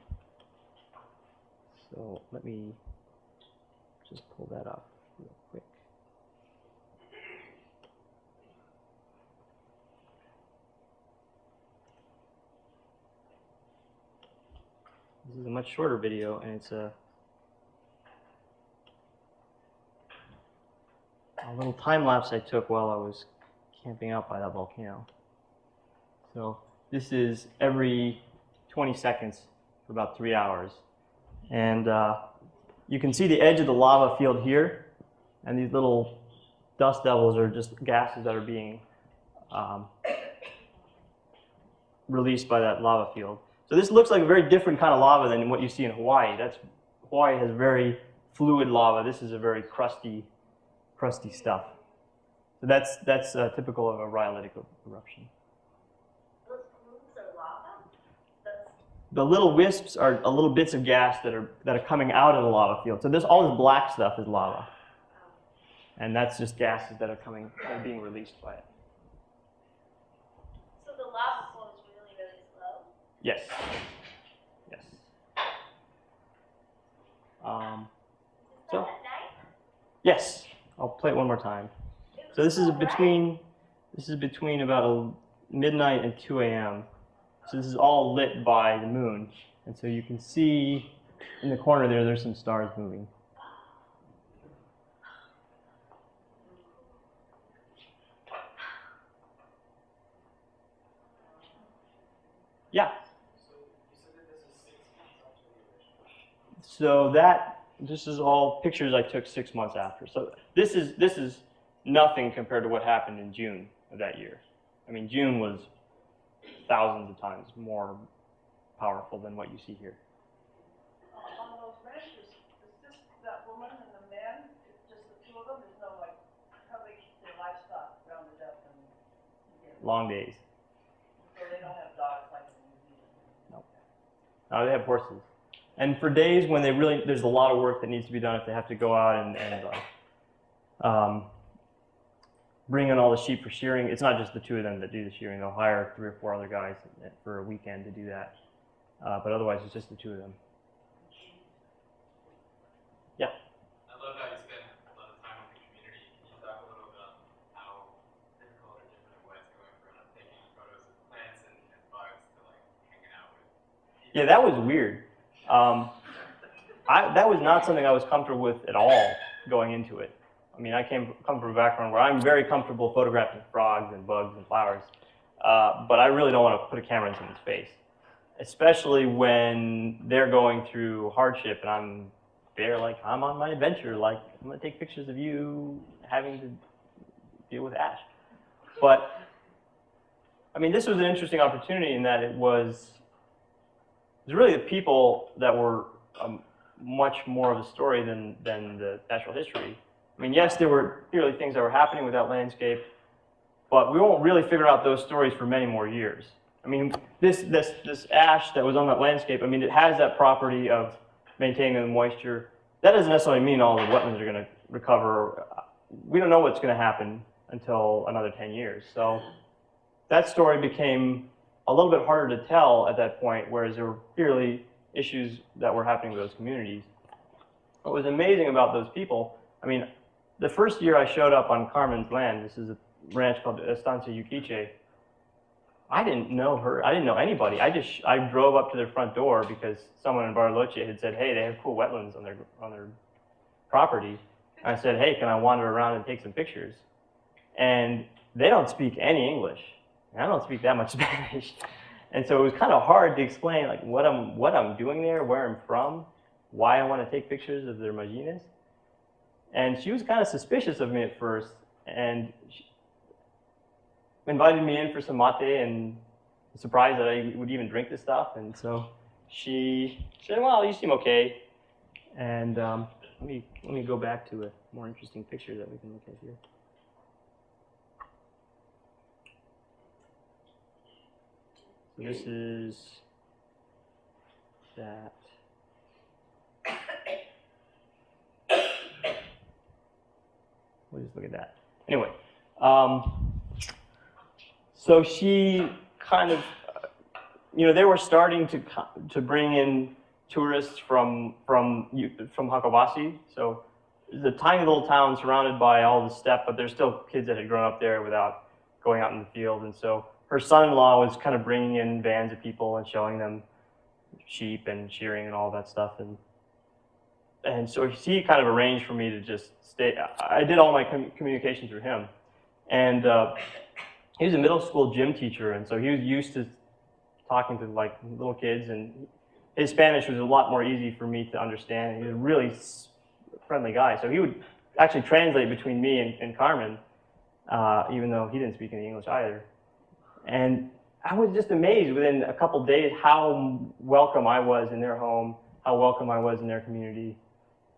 So let me just pull that up real quick. This is a much shorter video, and it's a little time lapse I took while I was camping out by that volcano. So this is every 20 seconds for about 3 hours. And you can see the edge of the lava field here, and these little dust devils are just gases that are being released by that lava field. So this looks like a very different kind of lava than what you see in Hawaii. Hawaii has very fluid lava. This is a very crusty stuff. So that's typical of a rhyolitic eruption.
Those plumes are lava?
The little wisps are little bits of gas that are coming out of the lava field. So all this black stuff is lava, and that's just gases that are being released by it.
So the lava flow is really, really slow?
Yes. Yes.
So, at night?
Yes. I'll play it one more time. So this is between about midnight and 2 a.m. So this is all lit by the moon, and so you can see in the corner there's some stars moving. Yeah. So this is all pictures I took 6 months after. So this is nothing compared to what happened in June of that year. I mean, June was thousands of times more powerful than what you see here.
On those ranches, is this that woman and the man, just the two of them? There's no, like, how they keep their livestock rounded up and
Long days.
so they don't have dogs like in New Zealand?
No. They have horses. And for days when there's a lot of work that needs to be done if they have to go out and bring in all the sheep for shearing. It's not just the two of them that do the shearing. They'll hire 3 or 4 other guys for a weekend to do that. But otherwise, it's just the two of them. Yeah?
I love how you spend a lot of time with the community. Can you talk a little bit about how difficult or different it was going from taking photos of plants and bugs to like hanging out with people?
Yeah, that was weird. That was not something I was comfortable with at all going into it. I mean, I come from a background where I'm very comfortable photographing frogs and bugs and flowers, but I really don't want to put a camera in someone's face, especially when they're going through hardship and I'm there like I'm on my adventure, like I'm going to take pictures of you having to deal with ash. But, I mean, this was an interesting opportunity in that it was really the people that were much more of the story than the natural history. I mean, yes, there were clearly things that were happening with that landscape, but we won't really figure out those stories for many more years. I mean, this ash that was on that landscape, I mean, it has that property of maintaining the moisture. That doesn't necessarily mean all the wetlands are going to recover. We don't know what's going to happen until another 10 years. So that story became a little bit harder to tell at that point, whereas there were clearly issues that were happening with those communities. What was amazing about those people, I mean, the first year I showed up on Carmen's land, this is a ranch called Estancia Yuquiche, I didn't know her, I didn't know anybody. I drove up to their front door because someone in Bariloche had said, hey, they have cool wetlands on their property. I said, hey, can I wander around and take some pictures? And they don't speak any English. And I don't speak that much Spanish. And so it was kind of hard to explain like what I'm doing there, where I'm from, why I want to take pictures of their machines. And she was kind of suspicious of me at first, and she invited me in for some mate and was surprised that I would even drink this stuff. And so she said, well, you seem okay. And let me go back to a more interesting picture that we can look at here. So this is that. We'll just look at that. Anyway, So she kind of, they were starting to bring in tourists from Hakawasi. So it's a tiny little town surrounded by all the steppe, but there's still kids that had grown up there without going out in the field. And so her son-in-law was kind of bringing in vans of people and showing them sheep and shearing and all that stuff. And so he kind of arranged for me to just stay. I did all my communication through him. And he was a middle school gym teacher, and so he was used to talking to like little kids, and his Spanish was a lot more easy for me to understand. He was a really friendly guy, so he would actually translate between me and Carmen, even though he didn't speak any English either. And I was just amazed within a couple days how welcome I was in their home, how welcome I was in their community.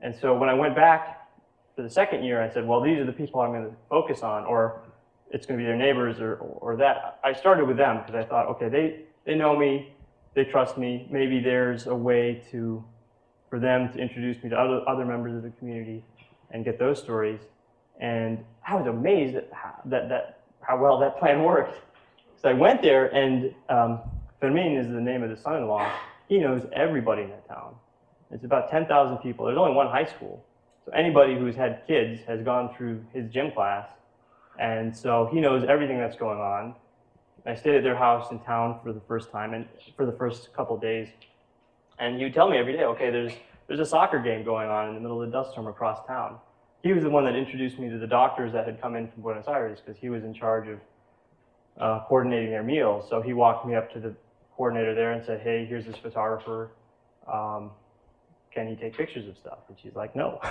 And so when I went back for the second year, I said, well, these are the people I'm going to focus on, or it's going to be their neighbors or that. I started with them because I thought, okay, they know me, they trust me. Maybe there's a way for them to introduce me to other members of the community and get those stories. And I was amazed at how well that plan worked. So I went there, and Fermin is the name of the son-in-law. He knows everybody in that town. It's about 10,000 people. There's only one high school. So anybody who's had kids has gone through his gym class. And so he knows everything that's going on. I stayed at their house in town for the first time, and for the first couple of days. And he would tell me every day, okay, there's a soccer game going on in the middle of the dust storm across town. He was the one that introduced me to the doctors that had come in from Buenos Aires, because he was in charge of coordinating their meals. So he walked me up to the coordinator there and said, hey, here's this photographer. Can you take pictures of stuff? And she's like, no.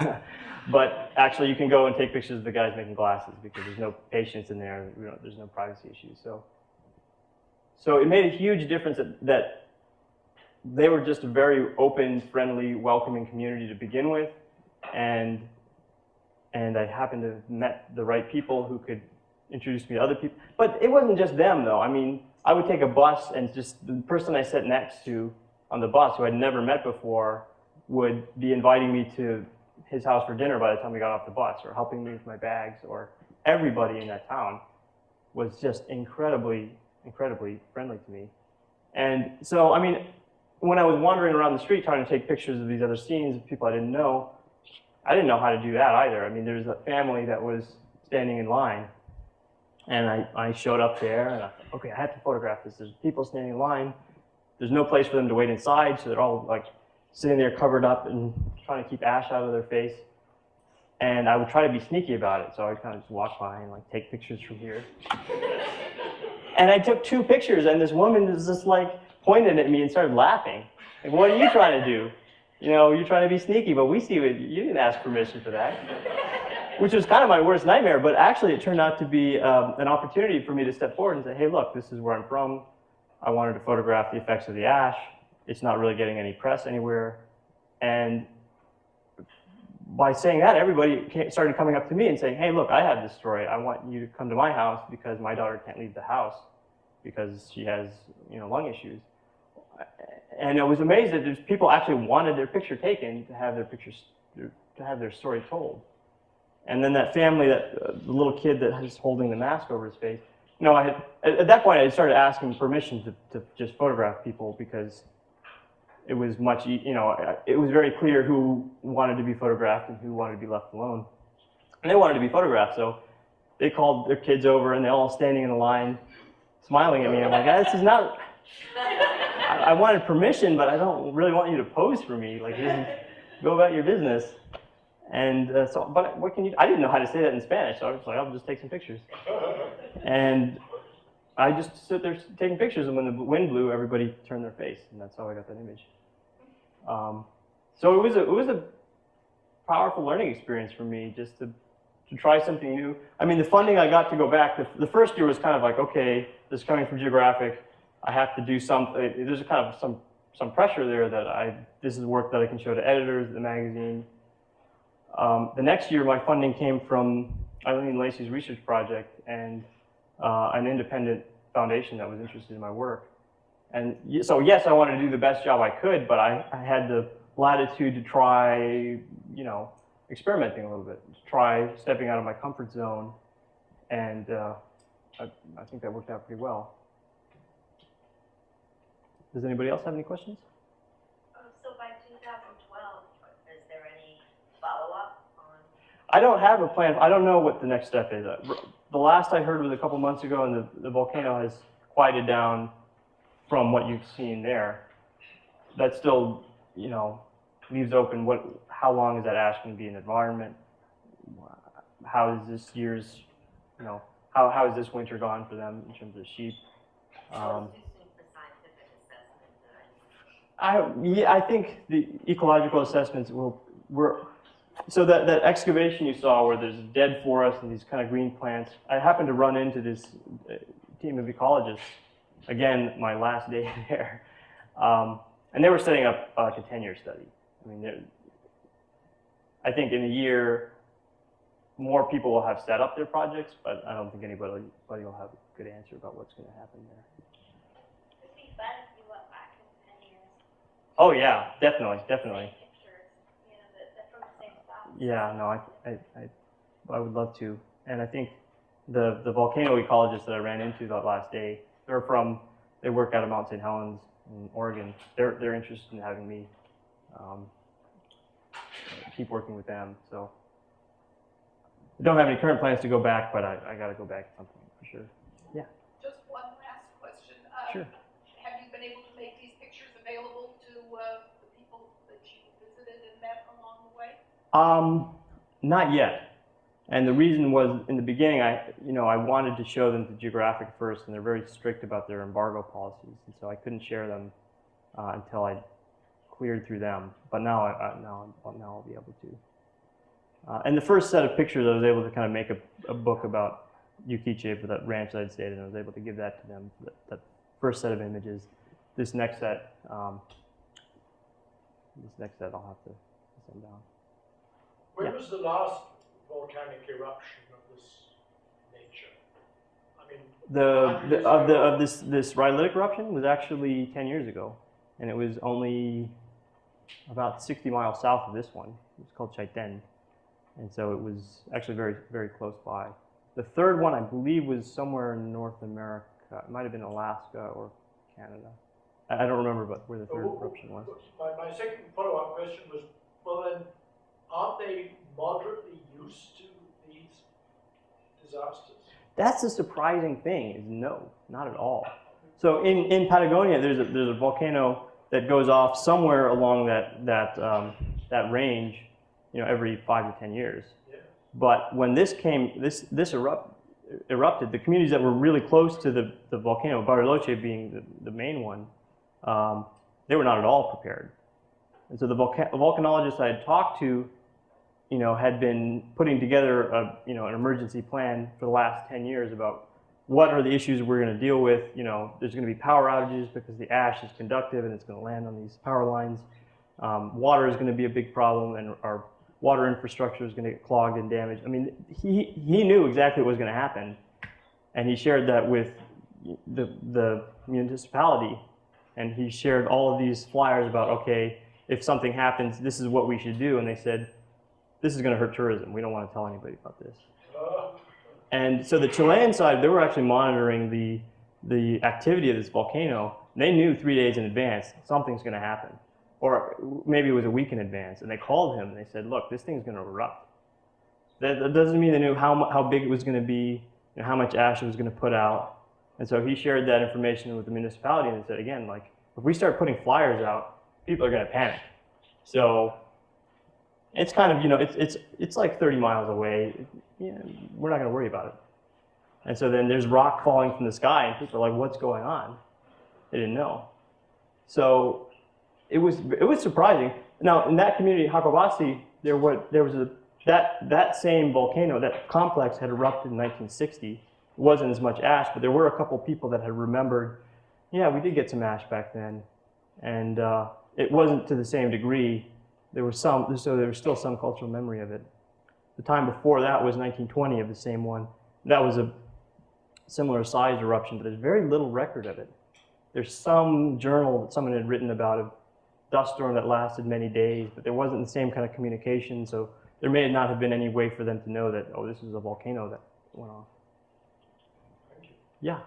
But actually, you can go and take pictures of the guys making glasses because there's no patients in there. There's no privacy issues. So it made a huge difference that they were just a very open, friendly, welcoming community to begin with. And I happened to have met the right people who could introduce me to other people. But it wasn't just them, though. I mean, I would take a bus, and just the person I sat next to on the bus, who I'd never met before, would be inviting me to his house for dinner by the time we got off the bus, or helping me with my bags, or everybody in that town was just incredibly friendly to me. And so, I mean, when I was wandering around the street trying to take pictures of these other scenes of people I didn't know how to do that either. I mean, there's a family that was standing in line, and I showed up there, and I thought, okay, I have to photograph this. There's people standing in line. There's no place for them to wait inside, so they're all like sitting there covered up and trying to keep ash out of their face. And I would try to be sneaky about it, so I would kind of just walk by and like take pictures from here. And I took 2 pictures, and this woman was just like pointed at me and started laughing. Like, what are you trying to do? You're trying to be sneaky, but we see it. You didn't ask permission for that. Which was kind of my worst nightmare, but actually it turned out to be an opportunity for me to step forward and say, hey, look, this is where I'm from. I wanted to photograph the effects of the ash. It's not really getting any press anywhere. And by saying that, everybody started coming up to me and saying, hey, look, I have this story. I want you to come to my house because my daughter can't leave the house because she has, lung issues. And I was amazed that people actually wanted their picture taken to have their story told. And then that family, the little kid that was holding the mask over his face, at that point I had started asking permission to just photograph people because it was it was very clear who wanted to be photographed and who wanted to be left alone. And they wanted to be photographed, so they called their kids over, and they're all standing in the line, smiling at me. I'm like, this is not. I wanted permission, but I don't really want you to pose for me. Like, go about your business. And but what can you? I didn't know how to say that in Spanish, so I was like, I'll just take some pictures. And I just stood there taking pictures, and when the wind blew, everybody turned their face, and that's how I got that image. So it was a powerful learning experience for me, just to try something new. I mean, the funding I got to go back, the first year was kind of like, okay, this is coming from Geographic. I have to do something. There's kind of some pressure there that this is work that I can show to editors of the magazine. The next year, my funding came from Eileen Lacey's research project and an independent foundation that was interested in my work. And so, yes, I wanted to do the best job I could, but I had the latitude to try, experimenting a little bit, to try stepping out of my comfort zone and I think that worked out pretty well. Does anybody else have any questions?
So by 2012, is there any follow-up on?
I don't have a plan. I don't know what the next step is. The last I heard was a couple months ago, and the volcano has quieted down from what you've seen there. That still, you know, leaves open how long is that ash going to be in the environment? How is this year's, you know, how is this winter gone for them in terms of sheep?
So it's too soon for scientific assessment,
Yeah, I think the ecological assessments so that excavation you saw where there's dead forest and these kind of green plants, I happened to run into this team of ecologists, again, my last day there, and they were setting up like a 10-year study. I mean, I think in a year, more people will have set up their projects, but I don't think anybody will have a good answer about what's going to happen there.
It'd be fun if you went back in 10 years.
Oh yeah, definitely.
Same pictures, you know, that from the same spot.
Yeah, no, I would love to. And I think the volcano ecologists that I ran into that last day, they work out of Mount St. Helens in Oregon. They're interested in having me keep working with them. So I don't have any current plans to go back, but I got to go back at some point for sure. Yeah.
Just one last question.
Sure.
Have you been able to make these pictures available to the people that you visited and met along the way?
Not yet. And the reason was, in the beginning, I wanted to show them to Geographic first, and they're very strict about their embargo policies, and so I couldn't share them until I cleared through them. But now I'll be able to. And the first set of pictures, I was able to kind of make a book about Yukiche for that ranch that I'd stayed in. I was able to give that to them, that first set of images. This next set I'll have to send down.
When was the last volcanic eruption of this nature? I mean,
This rhyolitic eruption was actually 10 years ago, and it was only about 60 miles south of this one. It's called Chaiten. And so it was actually very, very close by. The third one, I believe, was somewhere in North America. It might have been Alaska or Canada. I don't remember where the third eruption was.
My second follow-up question was, well then, aren't they moderately used to these disasters?
That's the surprising thing, is no, not at all. So in Patagonia, there's a volcano that goes off somewhere along that range, you know, every 5 to 10 years.
Yeah.
But when this erupted, the communities that were really close to the volcano, Bariloche being the main one, they were not at all prepared. And so the volcanologists I had talked to, you know, had been putting together an emergency plan for the last 10 years about what are the issues we're going to deal with. You know, there's going to be power outages because the ash is conductive and it's going to land on these power lines. Water is going to be a big problem, and our water infrastructure is going to get clogged and damaged. I mean, he knew exactly what was going to happen, and he shared that with the municipality, and he shared all of these flyers about, okay, if something happens, this is what we should do, and they said, this is going to hurt tourism. We don't want to tell anybody about this. And so the Chilean side, they were actually monitoring the activity of this volcano. They knew 3 days in advance something's going to happen. Or maybe it was a week in advance, and they called him and they said, look, this thing's going to erupt. That doesn't mean they knew how big it was going to be and how much ash it was going to put out. And so he shared that information with the municipality and said, again, like, if we start putting flyers out, people are going to panic. So it's kind of, you know, it's like 30 miles away. You know, we're not going to worry about it. And so then there's rock falling from the sky, and people are like, what's going on? They didn't know. So it was surprising. Now, in that community, Hakobasi, that same volcano, that complex had erupted in 1960. It wasn't as much ash, but there were a couple people that had remembered, yeah, we did get some ash back then. And it wasn't to the same degree. There was still some cultural memory of it. The time before that was 1920 of the same one. That was a similar sized eruption, but there's very little record of it. There's some journal that someone had written about a dust storm that lasted many days, but there wasn't the same kind of communication, so there may not have been any way for them to know that, oh, this is a volcano that went off.
Thank you.
Yeah.
Are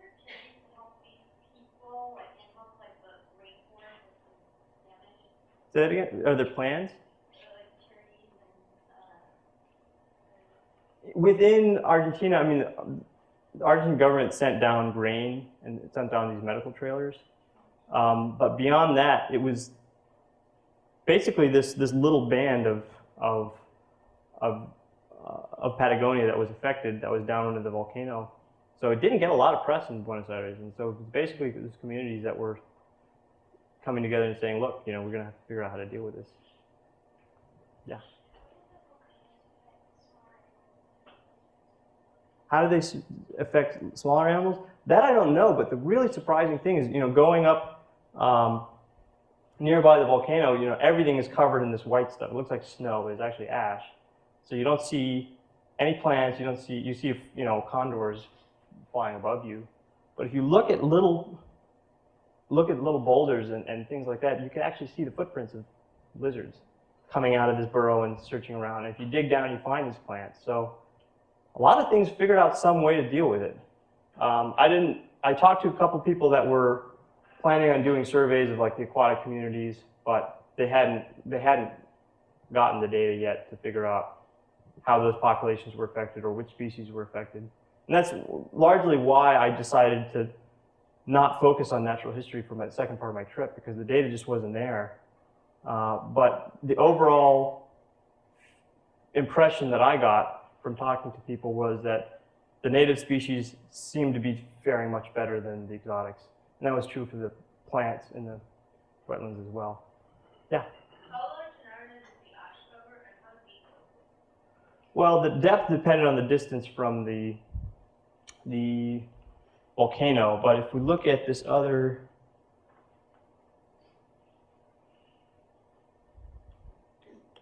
there activities to help these people, like animals, like the rainforest that's been damaged?
Say that again. Are there plans?
Like charities and
Within Argentina, I mean, the Argentine government sent down grain and it sent down these medical trailers. But beyond that, it was basically this little band of Patagonia that was affected, that was down into the volcano. So it didn't get a lot of press in Buenos Aires, and so basically these communities that were coming together and saying, look, you know, we're going to have to figure out how to deal with this. Yeah. How do they affect smaller animals? That I don't know, but the really surprising thing is, you know, going up nearby the volcano, you know, everything is covered in this white stuff. It looks like snow, but it's actually ash. So you don't see any plants, you see, you know, condors flying above you. But if you look at little boulders and things like that, you can actually see the footprints of lizards coming out of this burrow and searching around. And if you dig down, you find these plants. So a lot of things figured out some way to deal with it. I talked to a couple people that were planning on doing surveys of like the aquatic communities, but they hadn't gotten the data yet to figure out how those populations were affected or which species were affected. And that's largely why I decided to not focus on natural history for my second part of my trip, because the data just wasn't there. But the overall impression that I got from talking to people was that the native species seemed to be faring much better than the exotics. And that was true for the plants in the wetlands as well. Yeah?
how large an area is the ash cover and how deep is it?
Well, the depth depended on the distance from the volcano, but if we look at this other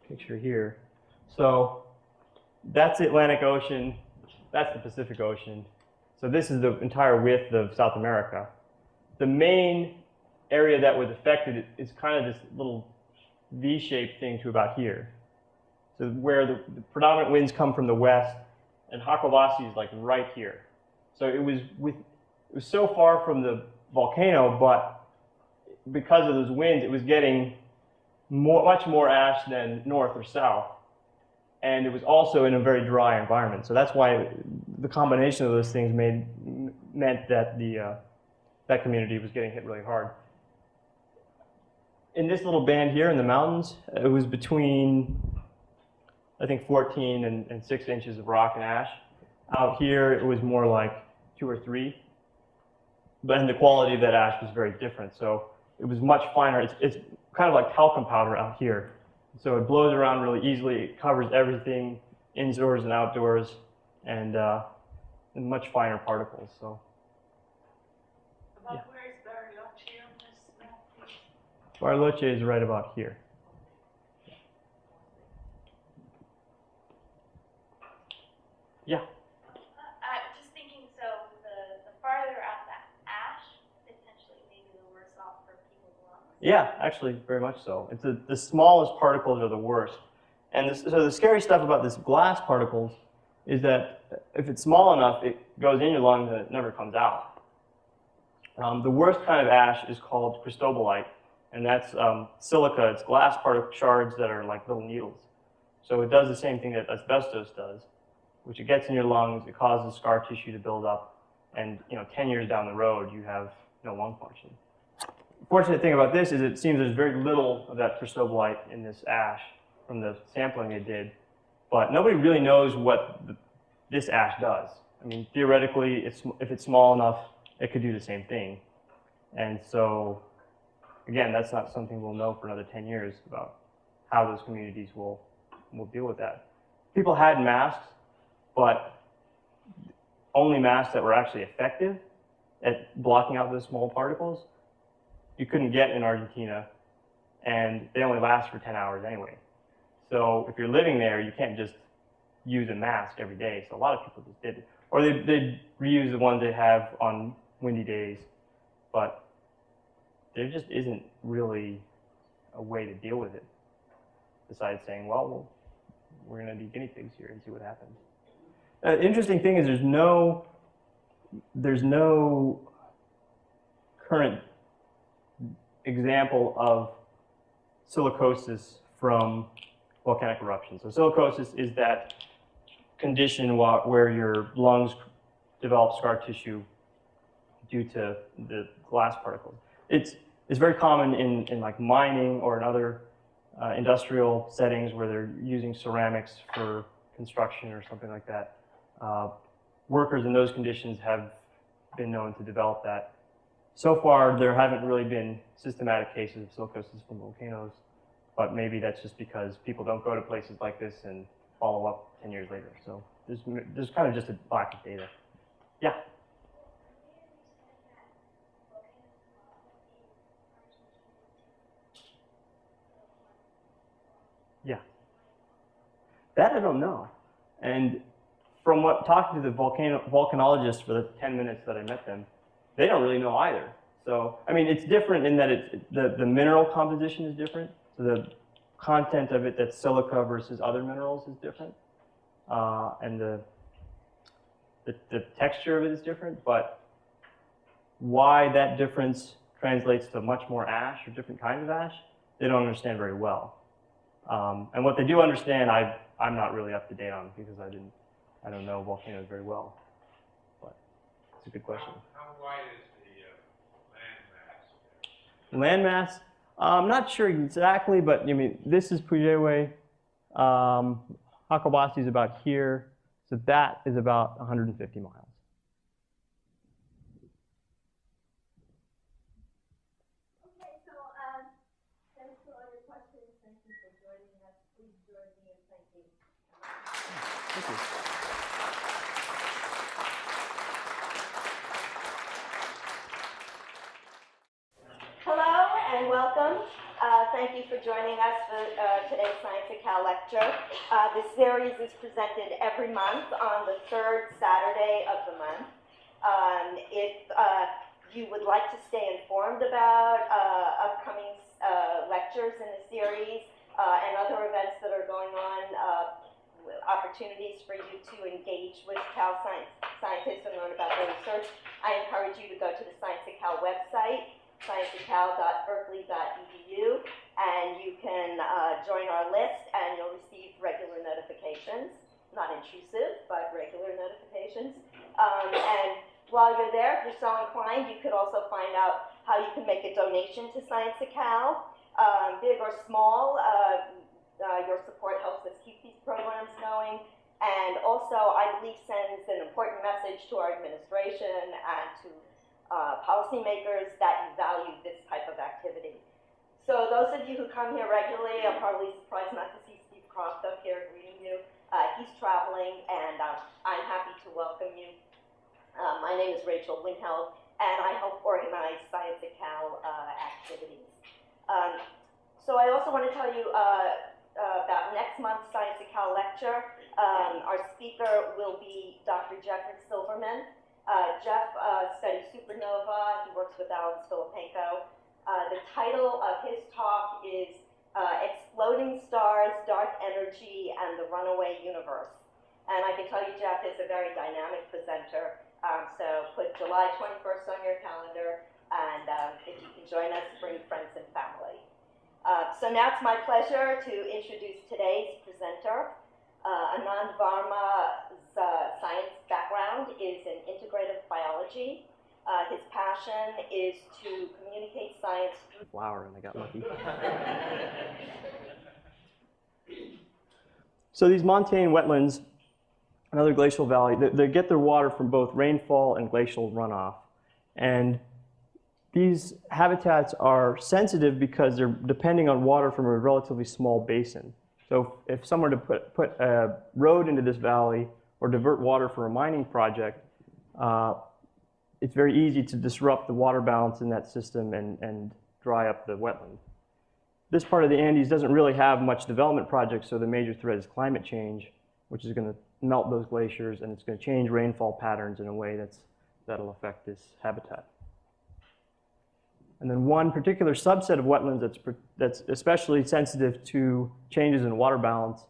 picture here, so that's the Atlantic Ocean, that's the Pacific Ocean. So this is the entire width of South America. The main area that was affected is kind of this little V-shaped thing to about here. So where the predominant winds come from the west, and Hakovasi is like right here. So it was so far from the volcano, but because of those winds, it was getting much more ash than north or south. And it was also in a very dry environment. So that's why the combination of those things meant that that community was getting hit really hard. In this little band here in the mountains, it was between, I think, 14 and 6 inches of rock and ash. Out here, it was more like 2 or 3. But the quality of that ash was very different. So it was much finer. It's kind of like talcum powder out here. So it blows around really easily. It covers everything, indoors and outdoors, and much finer particles. So.
About where is Bariloche on this map, please?
Bariloche is right about here. Yeah.
Just thinking, so the farther out that ash, potentially maybe the worse off for people's lungs.
Yeah, actually, very much so. It's the smallest particles are the worst. And so the scary stuff about this glass particles is that if it's small enough, it goes in your lungs and it never comes out. The worst kind of ash is called cristobalite, and that's silica. It's glass shards that are like little needles. So it does the same thing that asbestos does, which it gets in your lungs, it causes scar tissue to build up, and 10 years down the road, you have no lung function. The fortunate thing about this is it seems there's very little of that cristobalite in this ash from the sampling they did, but nobody really knows what this ash does. I mean, theoretically, if it's small enough, it could do the same thing. And so, again, that's not something we'll know for another 10 years about how those communities will deal with that. People had masks, but only masks that were actually effective at blocking out those small particles, you couldn't get in Argentina, and they only last for 10 hours anyway. So if you're living there, you can't just use a mask every day. So a lot of people just did it. Or they'd reuse the ones they have on windy days, but there just isn't really a way to deal with it besides saying, well, we're going to be guinea pigs here and see what happens. The interesting thing is there's no there's no current example of silicosis from volcanic eruptions. So silicosis is that condition where your lungs develop scar tissue due to the glass particles. It's very common in like mining or in other industrial settings where they're using ceramics for construction or something like that. Workers in those conditions have been known to develop that. So far, there haven't really been systematic cases of silicosis from volcanoes, but maybe that's just because people don't go to places like this and follow up 10 years later. So there's kind of just a lack of data. Yeah? Yeah. That I don't know. And from talking to the volcanologists for the 10 minutes that I met them, they don't really know either. So, I mean, it's different in that the mineral composition is different. So the content of it, that's silica versus other minerals, is different. And the texture of it is different, but why that difference translates to much more ash or different kinds of ash, they don't understand very well. And what they do understand, I'm not really up to date on because I don't know volcanoes very well. But it's a good question.
How wide is the land mass?
Land mass, I'm not sure exactly, but I mean, this is Pujewe. Hakobasi is about here. So that is about 150 miles.
Okay, so thanks for all your questions. Thank you for joining us. Please join me in thanking.
Thank you.
Hello and welcome. Thank you for joining us for today's Science at Cal lecture. This series is presented every month on the third Saturday of the month. If you would like to stay informed about upcoming lectures in the series and other events that are going on, opportunities for you to engage with Cal scientists and learn about their research, I encourage you to go to the Science at Cal website, scienceatcal.berkeley.edu, and you can join our list and you'll receive regular notifications, not intrusive, but regular notifications. And while you're there, if you're so inclined, you could also find out how you can make a donation to Science at Cal, big or small. Your support helps us keep these programs going, and also I believe sends an important message to our administration and to policymakers that you value this type of activity. So those of you who come here regularly, I'm probably surprised not to see Steve Croft up here greeting you. He's traveling, and I'm happy to welcome you. My name is Rachel Winheld, and I help organize Science at Cal activities. So I also want to tell you about next month's Science at Cal lecture. Our speaker will be Dr. Jeffrey Silverman. Jeff studies supernova. He works with Alan Filipenko. The title of his talk is Exploding Stars, Dark Energy, and the Runaway Universe. And I can tell you Jeff is a very dynamic presenter. So put July 21st on your calendar, and if you can join us, bring friends and family. So now it's my pleasure to introduce today's presenter. Anand Varma's science background is in integrative biology. His passion is to communicate science through
Flower, and I got lucky. So these montane wetlands, another glacial valley, they get their water from both rainfall and glacial runoff. And these habitats are sensitive because they're depending on water from a relatively small basin. So if someone were to put a road into this valley or divert water for a mining project, it's very easy to disrupt the water balance in that system and dry up the wetland. This part of the Andes doesn't really have much development projects, so the major threat is climate change, which is going to melt those glaciers, and it's going to change rainfall patterns in a way that'll affect this habitat. And then one particular subset of wetlands that's especially sensitive to changes in water balance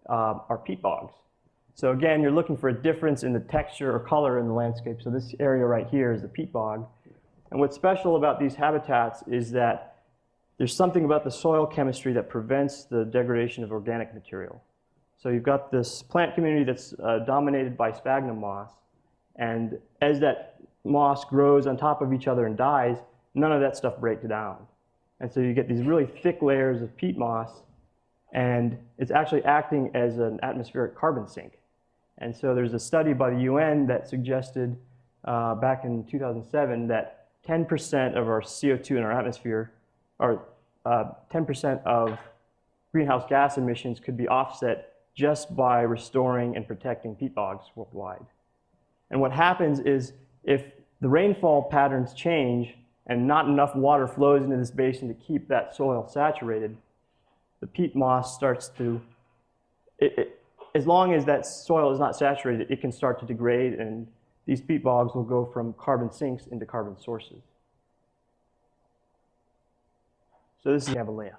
are peat bogs. So again, you're looking for a difference in the texture or color in the landscape. So this area right here is the peat bog. And what's special about these habitats is that there's something about the soil chemistry that prevents the degradation of organic material. So you've got this plant community that's dominated by sphagnum moss. And as that moss grows on top of each other and dies, none of that stuff breaks down. And so you get these really thick layers of peat moss, and it's actually acting as an atmospheric carbon sink. And so there's a study by the UN that suggested back in 2007 that 10% of our CO2 in our atmosphere, or 10% of greenhouse gas emissions could be offset just by restoring and protecting peat bogs worldwide. And what happens is if the rainfall patterns change and not enough water flows into this basin to keep that soil saturated, the peat moss starts to, as long as that soil is not saturated, it can start to degrade, and these peat bogs will go from carbon sinks into carbon sources. So this is Avalea.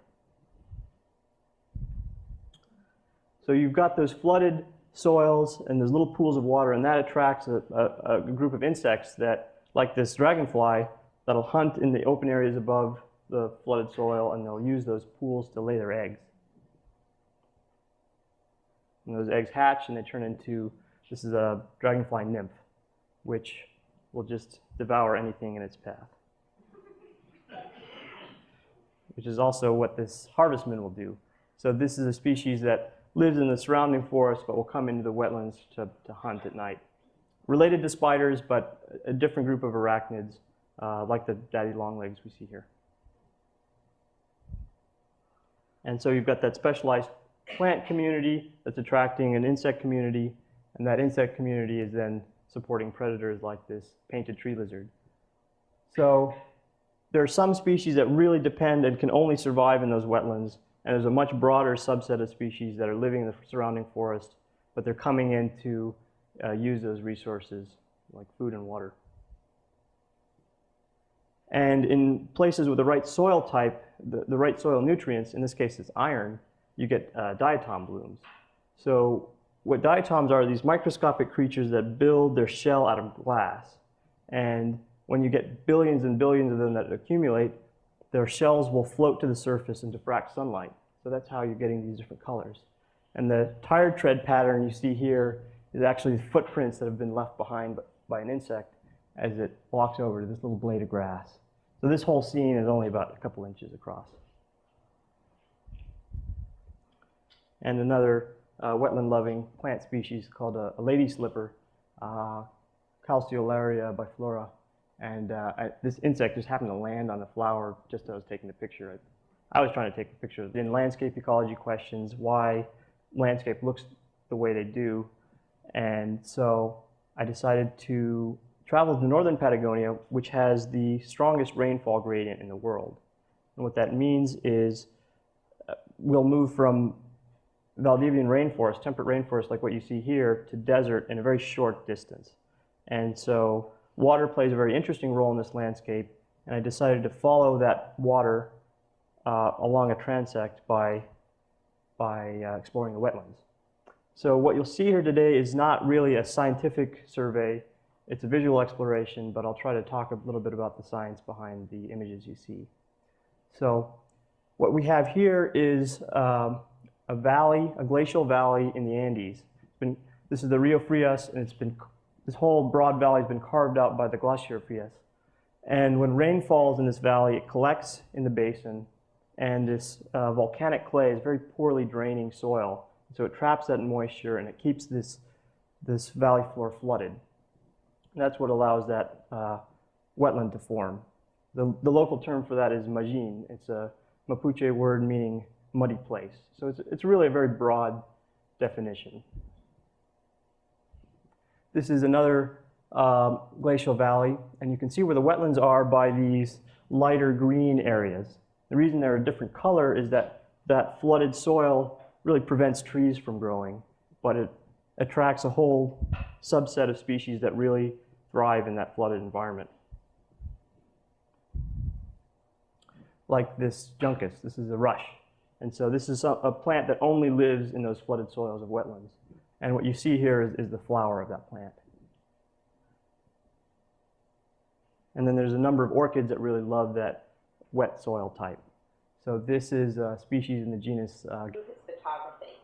So you've got those flooded soils and those little pools of water, and that attracts a group of insects that, like this dragonfly, that'll hunt in the open areas above the flooded soil, and they'll use those pools to lay their eggs. And those eggs hatch, and they turn into, this is a dragonfly nymph, which will just devour anything in its path. Which is also what this harvestman will do. So this is a species that lives in the surrounding forest, but will come into the wetlands to hunt at night. Related to spiders, but a different group of arachnids, like the daddy longlegs we see here. And so you've got that specialized plant community that's attracting an insect community, and that insect community is then supporting predators like this painted tree lizard. So there are some species that really depend and can only survive in those wetlands, and there's a much broader subset of species that are living in the surrounding forest, but they're coming in to use those resources like food and water. And in places with the right soil type, the right soil nutrients, in this case it's iron, you get diatom blooms. So what diatoms are these microscopic creatures that build their shell out of glass. And when you get billions and billions of them that accumulate, their shells will float to the surface and diffract sunlight. So that's how you're getting these different colors. And the tire tread pattern you see here is actually footprints that have been left behind by an insect as it walks over to this little blade of grass. So this whole scene is only about a couple inches across. And another wetland-loving plant species called a lady slipper, Calceolaria biflora. And this insect just happened to land on the flower just as I was taking the picture. I was trying to take a picture in landscape ecology questions, why landscape looks the way they do. And so I decided to travel to northern Patagonia, which has the strongest rainfall gradient in the world. And what that means is we'll move from Valdivian rainforest, temperate rainforest like what you see here, to desert in a very short distance. And so water plays a very interesting role in this landscape, and I decided to follow that water along a transect by exploring the wetlands. So what you'll see here today is not really a scientific survey, it's a visual exploration, but I'll try to talk a little bit about the science behind the images you see. So what we have here is a valley, a glacial valley in the Andes. This is the Rio Frias, and this whole broad valley has been carved out by the Glacier Frias. And when rain falls in this valley, it collects in the basin, and this volcanic clay is very poorly draining soil. So it traps that moisture, and it keeps this valley floor flooded. And that's what allows that wetland to form. The local term for that is majin. It's a Mapuche word meaning muddy place. So it's really a very broad definition. This is another glacial valley, and you can see where the wetlands are by these lighter green areas. The reason they're a different color is that that flooded soil really prevents trees from growing, but it attracts a whole subset of species that really thrive in that flooded environment. Like this juncus, this is a rush. And so this is a plant that only lives in those flooded soils of wetlands. And what you see here is the flower of that plant. And then there's a number of orchids that really love that wet soil type. So this is a species in the genus
Photography.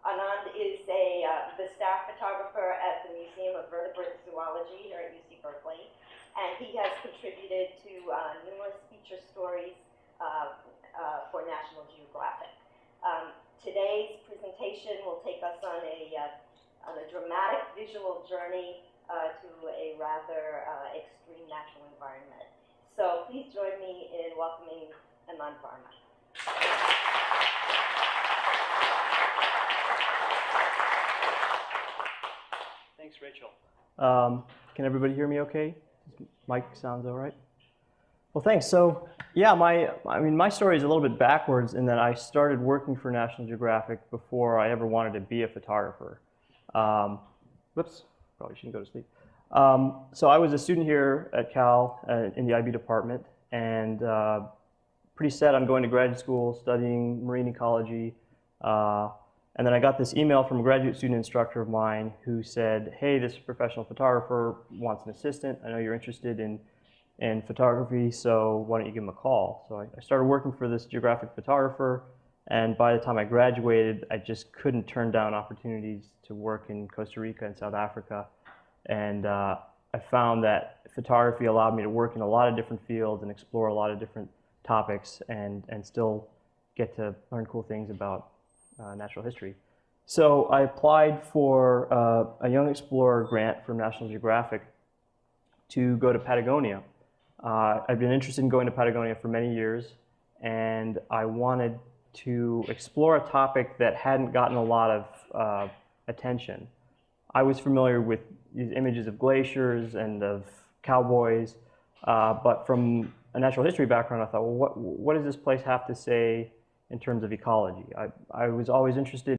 Anand is the staff photographer at the Museum of Vertebrate Zoology here at UC Berkeley, and he has contributed to numerous feature stories for National Geographic. Today's presentation will take us on a dramatic visual journey to a rather extreme natural environment. So please join me in welcoming Anand Varma.
Thanks, Rachel. Can everybody hear me okay? Mic sounds all right? Well, thanks. So, yeah, my story is a little bit backwards in that I started working for National Geographic before I ever wanted to be a photographer. Whoops, probably shouldn't go to sleep. So I was a student here at Cal in the IB department, and pretty set on going to graduate school, studying marine ecology. And then I got this email from a graduate student instructor of mine who said, hey, this professional photographer wants an assistant. I know you're interested in photography, so why don't you give him a call? So I started working for this geographic photographer, and by the time I graduated, I just couldn't turn down opportunities to work in Costa Rica and South Africa. And I found that photography allowed me to work in a lot of different fields and explore a lot of different topics and still get to learn cool things about natural history. So I applied for a Young Explorer grant from National Geographic to go to Patagonia. I've been interested in going to Patagonia for many years, and I wanted to explore a topic that hadn't gotten a lot of attention. I was familiar with these images of glaciers and of cowboys, but from a natural history background, I thought, well, what does this place have to say in terms of ecology? I was always interested